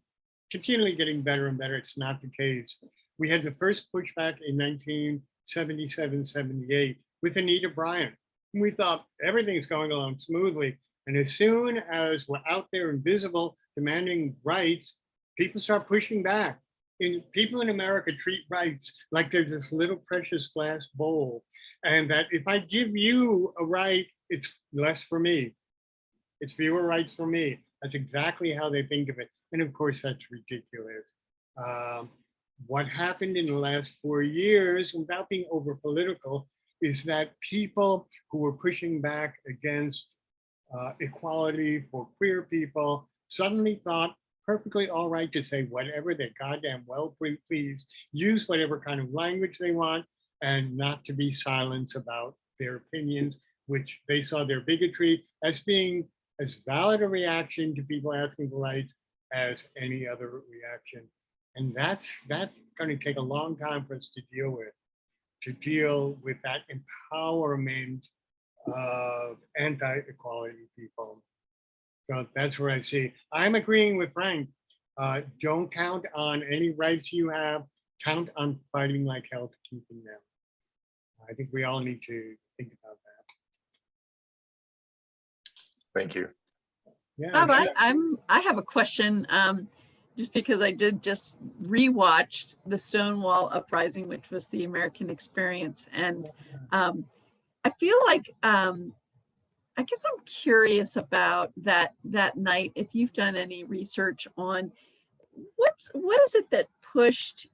continually getting better and better. It's not the case. We had the first pushback in 1977, 78 with Anita Bryant. And we thought everything's going along smoothly. And as soon as we're out there and visible, demanding rights, people start pushing back. And people in America treat rights like there's this little precious glass bowl. And that if I give you a right, it's less for me. It's fewer rights for me. That's exactly how they think of it. And of course, that's ridiculous. What happened in the last 4 years, without being over political, is that people who were pushing back against equality for queer people suddenly thought perfectly all right to say whatever they goddamn well please, use whatever kind of language they want, and not to be silenced about their opinions, which they saw their bigotry as being as valid a reaction to people asking for rights as any other reaction. And that's going to take a long time for us to deal with that empowerment of anti-equality people. So that's where I see. I'm agreeing with Frank. Don't count on any rights you have. Count on fighting like hell to keep them. I think we all need to think about that. Thank you. Yeah, Bob, I have a question. Just because I did just rewatch the Stonewall uprising, which was the American experience, and I feel like I guess I'm curious about that night. If you've done any research on what is it that pushed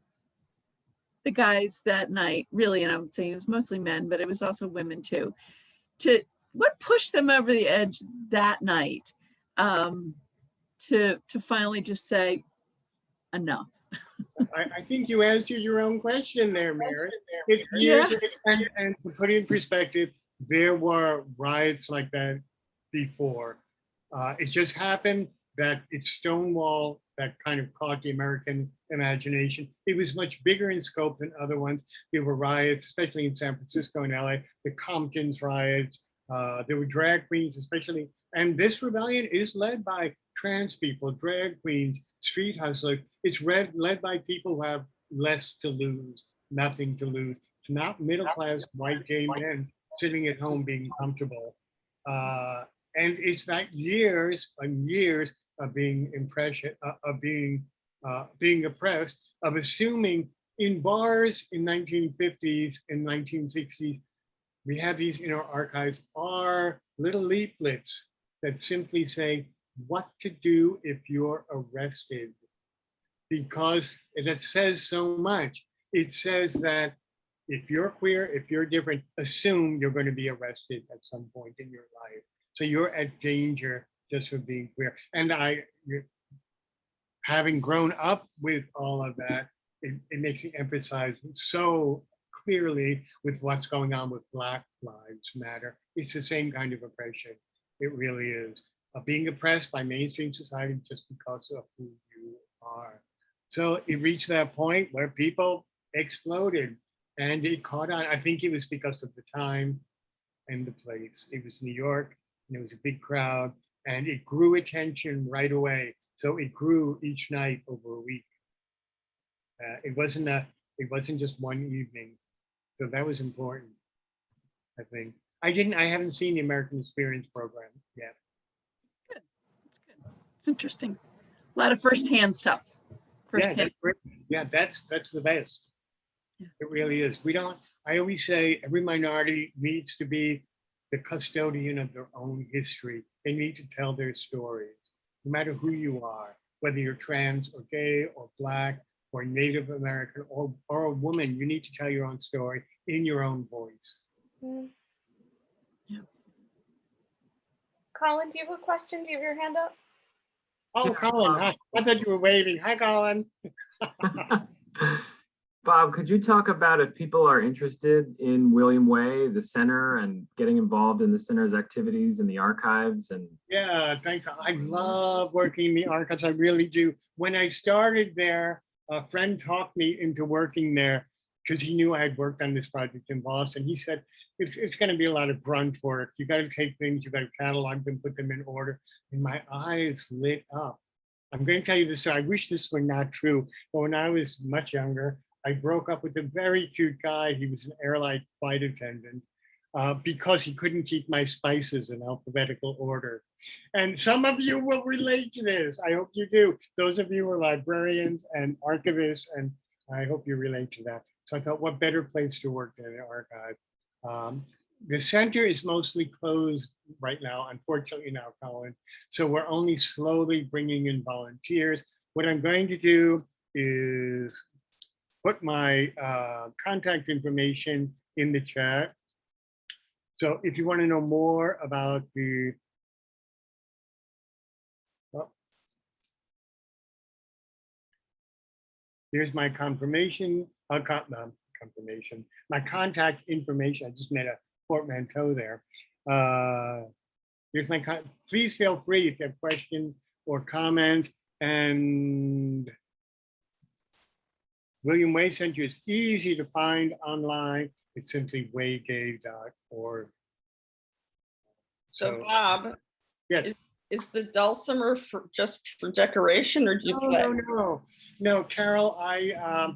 the guys that night, really, and I would say it was mostly men, but it was also women too, to what pushed them over the edge that night to finally just say enough. I think you answered your own question there, Mary. It's years, and to put it in perspective, there were riots like that before. It just happened that it's Stonewall that kind of caught the American imagination. It was much bigger in scope than other ones. There were riots, especially in San Francisco and LA, the Compton's riots. There were drag queens, especially, and this rebellion is led by trans people, drag queens, street hustlers. It's led by people who have less to lose, nothing to lose. It's not middle-class white gay men sitting at home being comfortable. And it's that years and years of being being oppressed, of assuming in bars in 1950s and 1960s, we have these in our archives are little leaflets that simply say what to do if you're arrested, because that says so much. It says that if you're queer, if you're different, assume you're going to be arrested at some point in your life. So you're at danger just for being queer. And having grown up with all of that, it makes me emphasize so clearly with what's going on with Black Lives Matter. It's the same kind of oppression. It really is. Being oppressed by mainstream society just because of who you are. So it reached that point where people exploded and it caught on. I think it was because of the time and the place. It was New York and it was a big crowd and it grew attention right away. So it grew each night over a week. It wasn't just one evening. So that was important, I think. I haven't seen the American Experience program yet. Good. That's good. It's interesting. A lot of firsthand stuff. That's the best. Yeah. It really is. I always say every minority needs to be the custodian of their own history. They need to tell their stories, no matter who you are, whether you're trans or gay or Black or Native American or a woman, you need to tell your own story in your own voice. Mm. Yeah. Colin, do you have a question? Do you have your hand up? Oh, Colin, hi. I thought you were waving. Hi, Colin. Bob, could you talk about if people are interested in William Way, the center, and getting involved in the center's activities and the archives? And yeah, thanks. I love working in the archives. I really do. When I started there, a friend talked me into working there because he knew I had worked on this project in Boston. He said, it's going to be a lot of grunt work. You got to take things, you got to catalog them, put them in order. And my eyes lit up. I'm going to tell you this story. I wish this were not true, but when I was much younger, I broke up with a very cute guy. He was an airline flight attendant because he couldn't keep my spices in alphabetical order. And some of you will relate to this. I hope you do. Those of you who are librarians and archivists, and I hope you relate to that. So I thought, what better place to work than an archive? The center is mostly closed right now, unfortunately now, Colin. So we're only slowly bringing in volunteers. What I'm going to do is put my contact information in the chat. So if you want to know more about the, here's my confirmation, my contact information. I just made a portmanteau there. Here's my, please feel free if you have questions or comments. And William Way Center is easy to find online. It's simply waygay.org. So Bob, yes. Is the dulcimer just for decoration, or do you play? No, Carol, I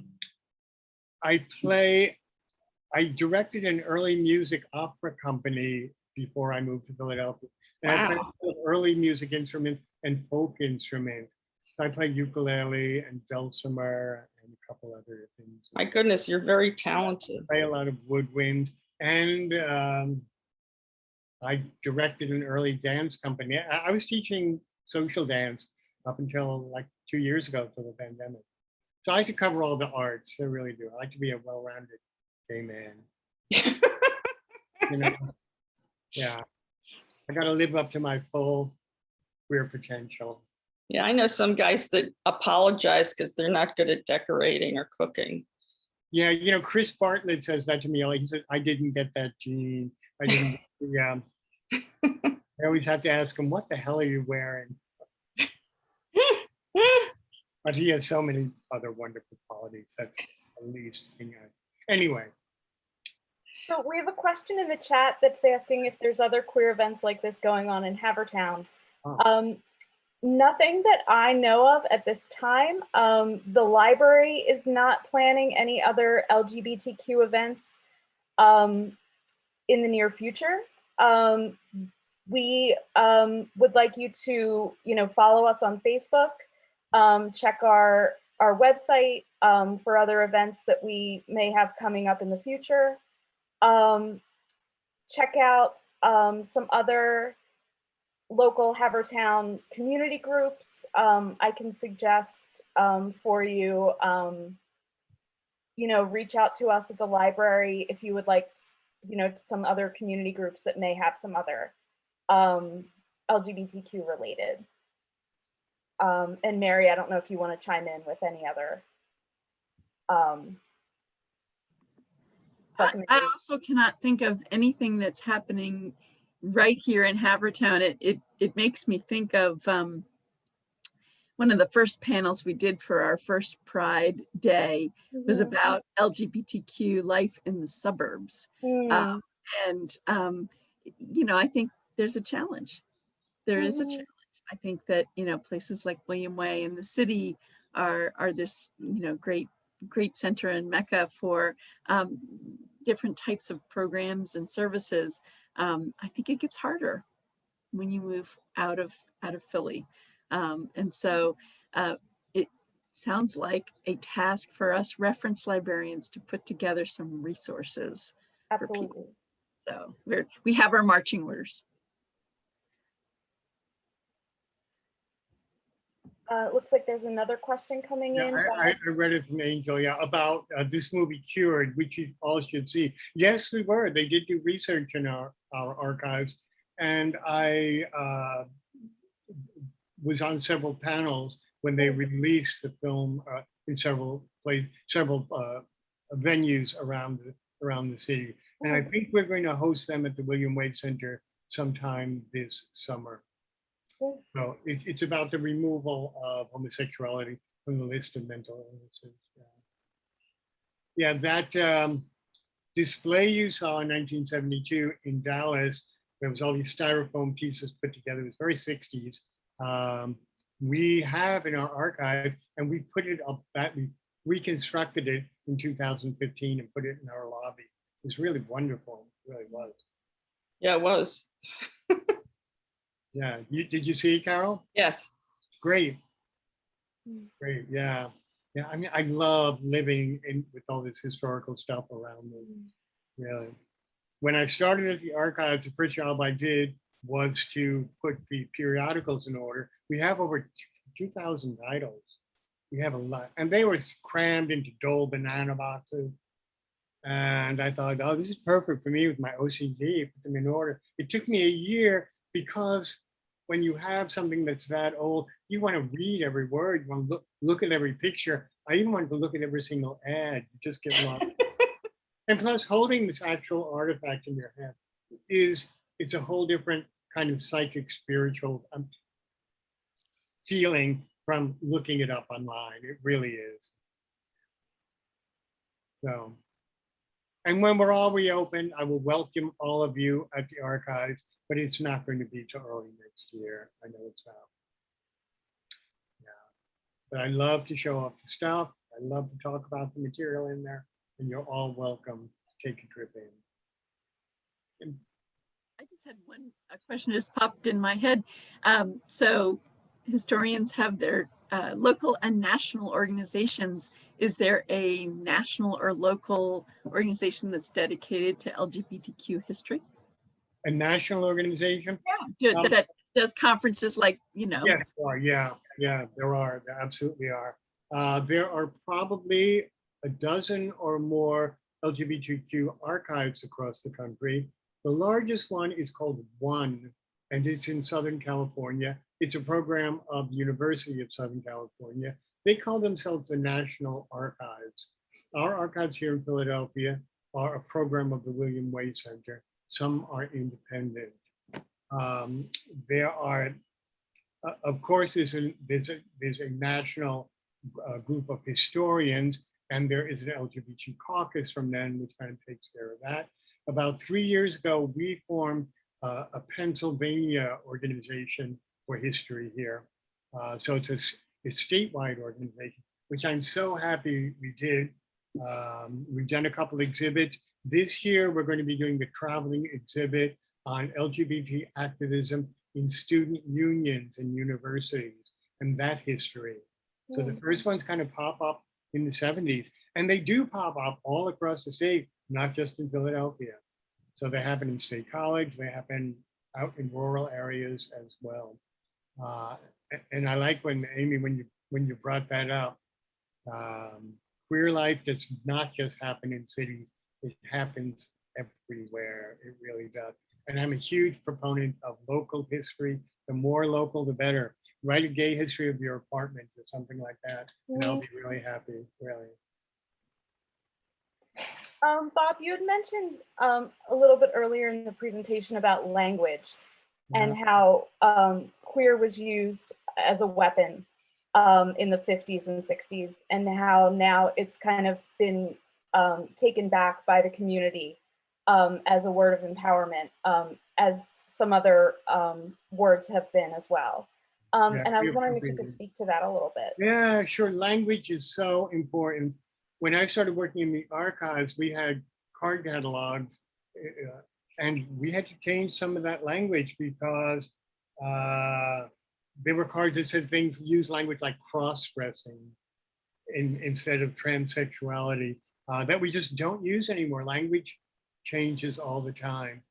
directed an early music opera company before I moved to Philadelphia. And I played early music instruments and folk instruments. So I played ukulele and dulcimer and a couple other things. My goodness, you're very talented. I play a lot of woodwind, and I directed an early dance company. I was teaching social dance up until like 2 years ago for the pandemic. So I like to cover all the arts. I really do. I like to be a well-rounded gay man. You know? Yeah. I got to live up to my full queer potential. Yeah, I know some guys that apologize because they're not good at decorating or cooking. Yeah, you know, Chris Bartlett says that to me. He said, I didn't get that gene. I didn't. I always have to ask him, what the hell are you wearing? But he has so many other wonderful qualities. That's the least thing. Anyway, So we have a question in the chat that's asking if there's other queer events like this going on in Havertown. Nothing that I know of at this time. The library is not planning any other LGBTQ events in the near future. We would like you to, follow us on Facebook, check our website for other events that we may have coming up in the future. Check out some other local Havertown community groups. I can suggest for you, reach out to us at the library if you would like, some other community groups that may have some other LGBTQ related. And Mary, I don't know if you want to chime in with any other. I also cannot think of anything that's happening right here in Havertown. It makes me think of one of the first panels we did for our first Pride Day was about LGBTQ life in the suburbs. I think there's a challenge. There is a challenge. I think that, places like William Way and the city are this, great center and mecca for different types of programs and services. I think it gets harder when you move out of Philly. And so it sounds like a task for us reference librarians to put together some resources for people. So we have our marching orders. Looks like there's another question coming in. I read it from Angel, about this movie Cured, which you all should see. Yes, we were. They did do research in our archives, and I was on several panels when they released the film in several venues around the city. And I think we're going to host them at the William Wade Center sometime this summer. So it's about the removal of homosexuality from the list of mental illnesses. Yeah, that display you saw in 1972 in Dallas, there was all these styrofoam pieces put together. It was very 60s. We have in our archive, and we put it up, we reconstructed it in 2015 and put it in our lobby. It was really wonderful. It really was. Yeah, it was. Yeah, did you see it, Carol? Yes. Great. Great, yeah. Yeah, I mean, I love living with all this historical stuff around me, really. When I started at the archives, the first job I did was to put the periodicals in order. We have over 2,000 titles. We have a lot, and they were crammed into Dole banana boxes. And I thought, oh, this is perfect for me with my OCD, put them in order. It took me a year because when you have something that's that old, you want to read every word, you want to look at every picture. I even want to look at every single ad. You just get lost. And plus, holding this actual artifact in your hand it's a whole different kind of psychic, spiritual feeling from looking it up online. It really is. So, and when we're all reopened, I will welcome all of you at the archives, but it's not going to be till early next year. I know it's not. Yeah, but I love to show off the stuff. I love to talk about the material in there, and you're all welcome to take a trip in. And I just had a question just popped in my head. So historians have their local and national organizations. Is there a national or local organization that's dedicated to LGBTQ history? A national organization? Yeah, that does conferences like, Yes, there are. There absolutely are. There are probably a dozen or more LGBTQ archives across the country. The largest one is called One, and it's in Southern California. It's a program of the University of Southern California. They call themselves the National Archives. Our archives here in Philadelphia are a program of the William Way Center. Some are independent. There are, of course, there's a national group of historians, and there is an LGBT caucus from them, which kind of takes care of that. About 3 years ago, we formed a Pennsylvania organization for history here. So it's a statewide organization, which I'm so happy we did. We've done a couple exhibits. This year, we're going to be doing the traveling exhibit on LGBT activism in student unions and universities and that history. So the first ones kind of pop up in the 70s, and they do pop up all across the state, not just in Philadelphia. So they happen in State College, they happen out in rural areas as well. And I like when, Amy, when you brought that up, queer life does not just happen in cities, it happens everywhere, it really does. And I'm a huge proponent of local history. The more local, the better. Write a gay history of your apartment or something like that, and I'll be really happy, really. Bob, you had mentioned a little bit earlier in the presentation about language and how queer was used as a weapon in the 50s and 60s, and how now it's kind of been taken back by the community as a word of empowerment, as some other words have been as well. And I was wondering if you could speak to that a little bit. Yeah, sure. Language is so important. When I started working in the archives, we had card catalogs, and we had to change some of that language because there were cards that said things, use language like cross-dressing instead of transsexuality, that we just don't use anymore. Language changes all the time,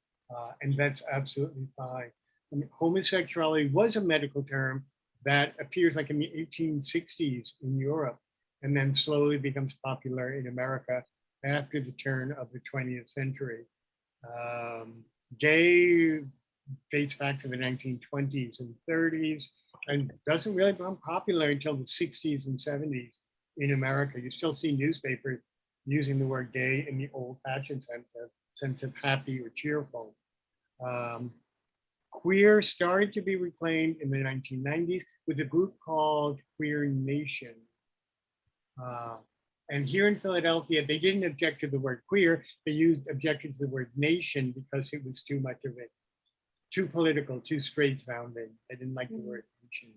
and that's absolutely fine. I mean, homosexuality was a medical term that appears like in the 1860s in Europe, and then slowly becomes popular in America after the turn of the 20th century. Gay dates back to the 1920s and 30s, and doesn't really become popular until the 60s and 70s in America. You still see newspapers using the word gay in the old-fashioned sense of happy or cheerful. Queer started to be reclaimed in the 1990s with a group called Queer Nation. And here in Philadelphia, they didn't object to the word queer, they objected to the word nation because it was too much of it, too political, too straight sounding. They didn't like the word nation.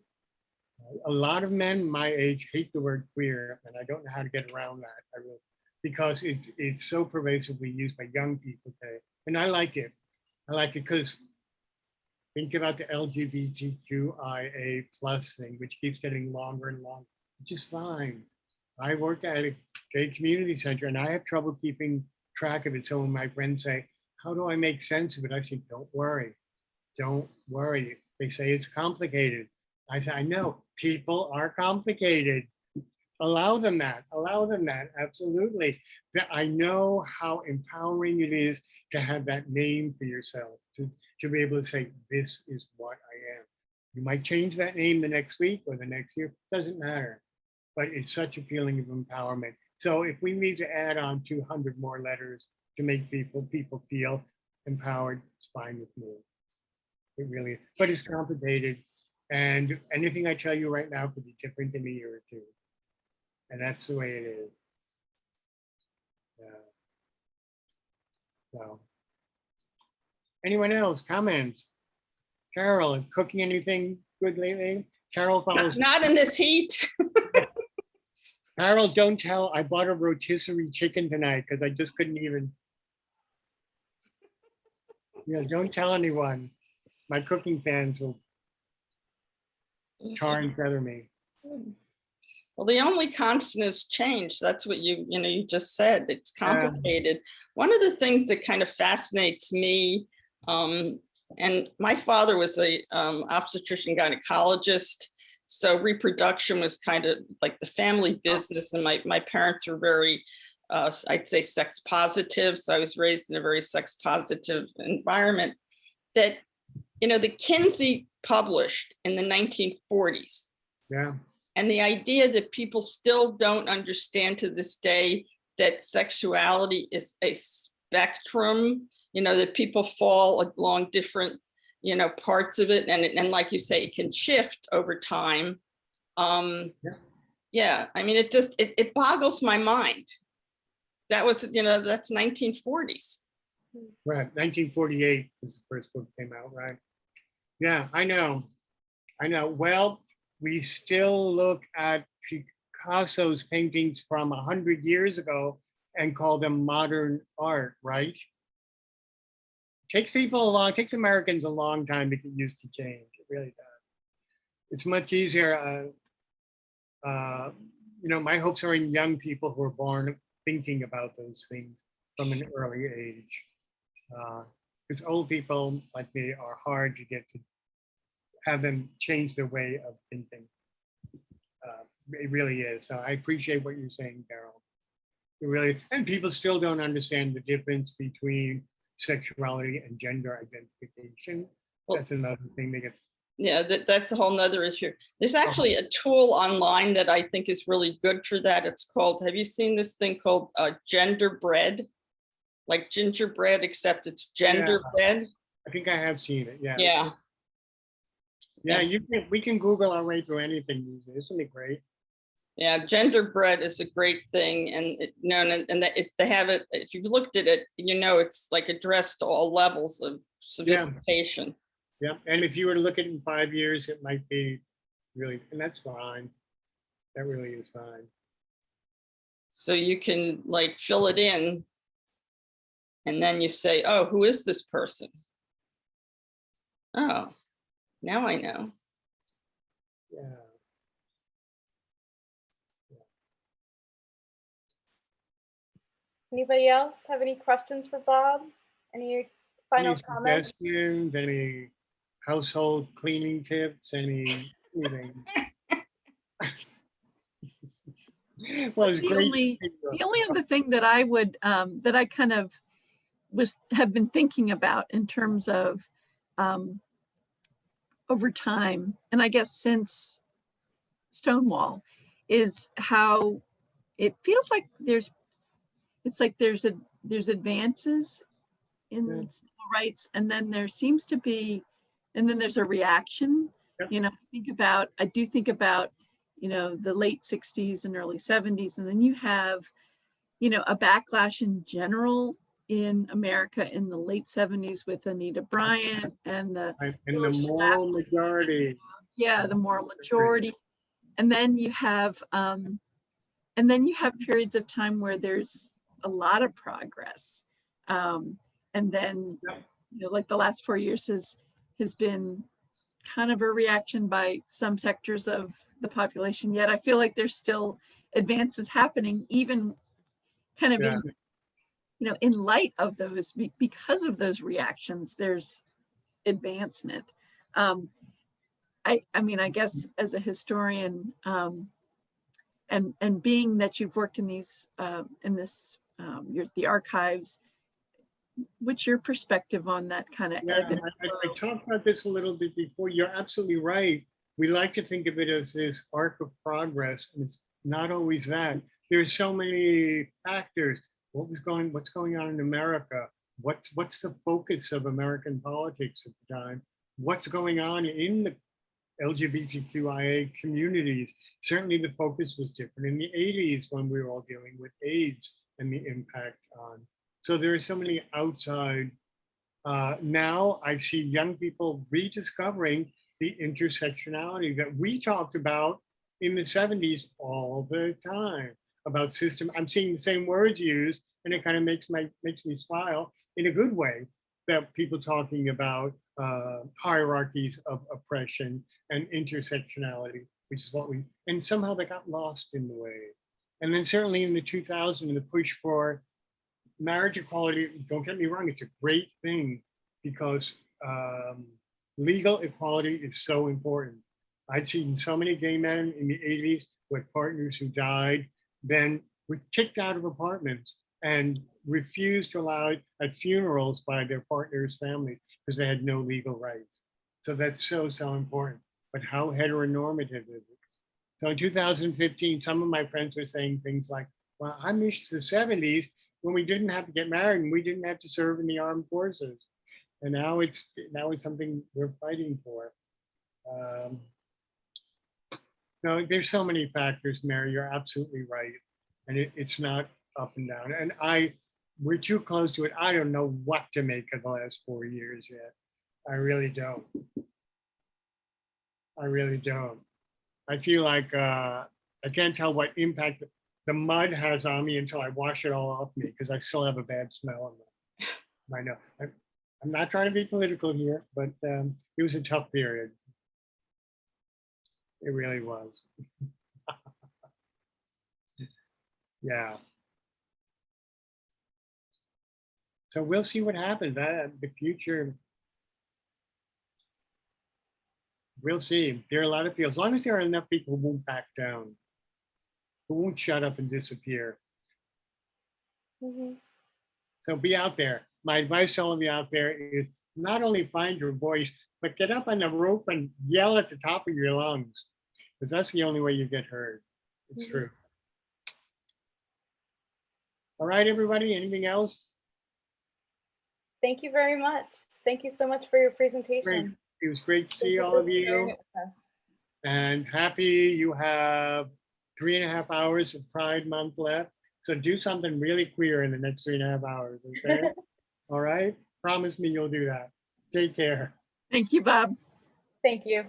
A lot of men my age hate the word queer, and I don't know how to get around that. Because it's so pervasively used by young people today. And I like it. I like it because think about the LGBTQIA plus thing, which keeps getting longer and longer, which is fine. I work at a gay community center and I have trouble keeping track of it. So when my friends say, how do I make sense of it? I say, don't worry, don't worry. They say it's complicated. I say, I know, people are complicated. Allow them that, absolutely. I know how empowering it is to have that name for yourself, to be able to say, this is what I am. You might change that name the next week or the next year, doesn't matter. But it's such a feeling of empowerment. So if we need to add on 200 more letters to make people feel empowered, it's fine with me. It really is, but it's complicated. And anything I tell you right now could be different in a year or two. And that's the way it is. So, anyone else? Comments? Carol, cooking anything good lately? Carol follows. Not in this heat. Carol, don't tell. I bought a rotisserie chicken tonight because I just couldn't even. Yeah, don't tell anyone. My cooking fans will tar and feather me. Well, the only constant is change. That's what you just said. It's complicated. One of the things that kind of fascinates me, and my father was a obstetrician gynecologist, so reproduction was kind of like the family business, and my parents were very, I'd say, sex positive. So I was raised in a very sex positive environment. That, the Kinsey published in the 1940s. Yeah. And the idea that people still don't understand to this day that sexuality is a spectrum, that people fall along different, parts of it. And like you say, it can shift over time. Yeah, I mean, it just, it boggles my mind. That was, that's 1940s. Right, 1948 was the first book came out, right? Yeah, I know. Well, we still look at Picasso's paintings from 100 years ago and call them modern art, right? Takes Americans a long time to get used to change. It really does. It's much easier. My hopes are in young people who are born thinking about those things from an early age. Because old people like me are hard to get to have them change their way of thinking. It really is. So I appreciate what you're saying, Carol. It really, and people still don't understand the difference between sexuality and gender identification. Well, that's another thing they get. Yeah, that's a whole nother issue. There's actually a tool online that I think is really good for that. It's called, have you seen this thing called gender bread? Like gingerbread, except it's gender bread. I think I have seen it. Yeah. Yeah. We can Google our way through anything these days. Isn't it great? Yeah, gender bread is a great thing, and that if they have it, if you've looked at it, it's like addressed to all levels of sophistication. Yeah, and if you were to look at it in 5 years, it might be really, and that's fine. That really is fine. So you can like fill it in, and then you say, "Oh, who is this person?" Oh, now I know. Yeah. Anybody else have any questions for Bob? Any final Any comments? suggestions? Any household cleaning tips? Anything? Well, it's great. The only other thing that I would that I kind of have been thinking about in terms of over time, and I guess since Stonewall, is how it feels like there's advances in civil rights, and then there seems to be, and then there's a reaction. Yep. I do think about the late 60s and early 70s, and then you have a backlash in general in America in the late 70s with Anita Bryant and the moral majority. Yeah, the moral majority. And then you have periods of time where there's a lot of progress. And then like the last 4 years has been kind of a reaction by some sectors of the population. Yet I feel like there's still advances happening, even kind of in light of those, because of those reactions, there's advancement. I mean, I guess as a historian, and being that you've worked in these the archives, what's your perspective on that kind of ebb and flow? I talked about this a little bit before. You're absolutely right. We like to think of it as this arc of progress, and it's not always that. There's so many factors. What's going on in America? What's the focus of American politics at the time? What's going on in the LGBTQIA communities? Certainly the focus was different in the 80s when we were all dealing with AIDS and the impact on. So there are so many outside. Now I see young people rediscovering the intersectionality that we talked about in the 70s all the time about system. I'm seeing the same words used, and it kind of makes me smile in a good way, that people talking about hierarchies of oppression and intersectionality, which is and somehow they got lost in the way. And then certainly in the 2000s, the push for marriage equality, don't get me wrong, it's a great thing because legal equality is so important. I'd seen so many gay men in the 80s with partners who died, then were kicked out of apartments and refused to allow it at funerals by their partner's families because they had no legal rights. So that's so important. But how heteronormative is it? So in 2015, some of my friends were saying things like, well, I miss the 70s when we didn't have to get married and we didn't have to serve in the armed forces. And now it's something we're fighting for. No, there's so many factors, Mary. You're absolutely right. And it's not up and down. And we're too close to it. I don't know what to make of the last 4 years yet. I really don't. I really don't. I feel like I can't tell what impact the mud has on me until I wash it all off me because I still have a bad smell on my nose. I'm not trying to be political here, but it was a tough period. It really was. Yeah. So we'll see what happens. The future, we'll see. There are a lot of people, as long as there are enough people who won't back down, who won't shut up and disappear. Mhm. So be out there. My advice to all of you out there is not only find your voice, but get up on the rope and yell at the top of your lungs, because that's the only way you get heard. It's true. All right, everybody, anything else? Thank you very much. Thank you so much for your Great. presentation. It was great to Thank see you all for of sharing you. it with us. And happy you have 3.5 hours of Pride Month left. So do something really queer in the next 3.5 hours, okay? All right? Promise me you'll do that. Take care. Thank you, Bob. Thank you.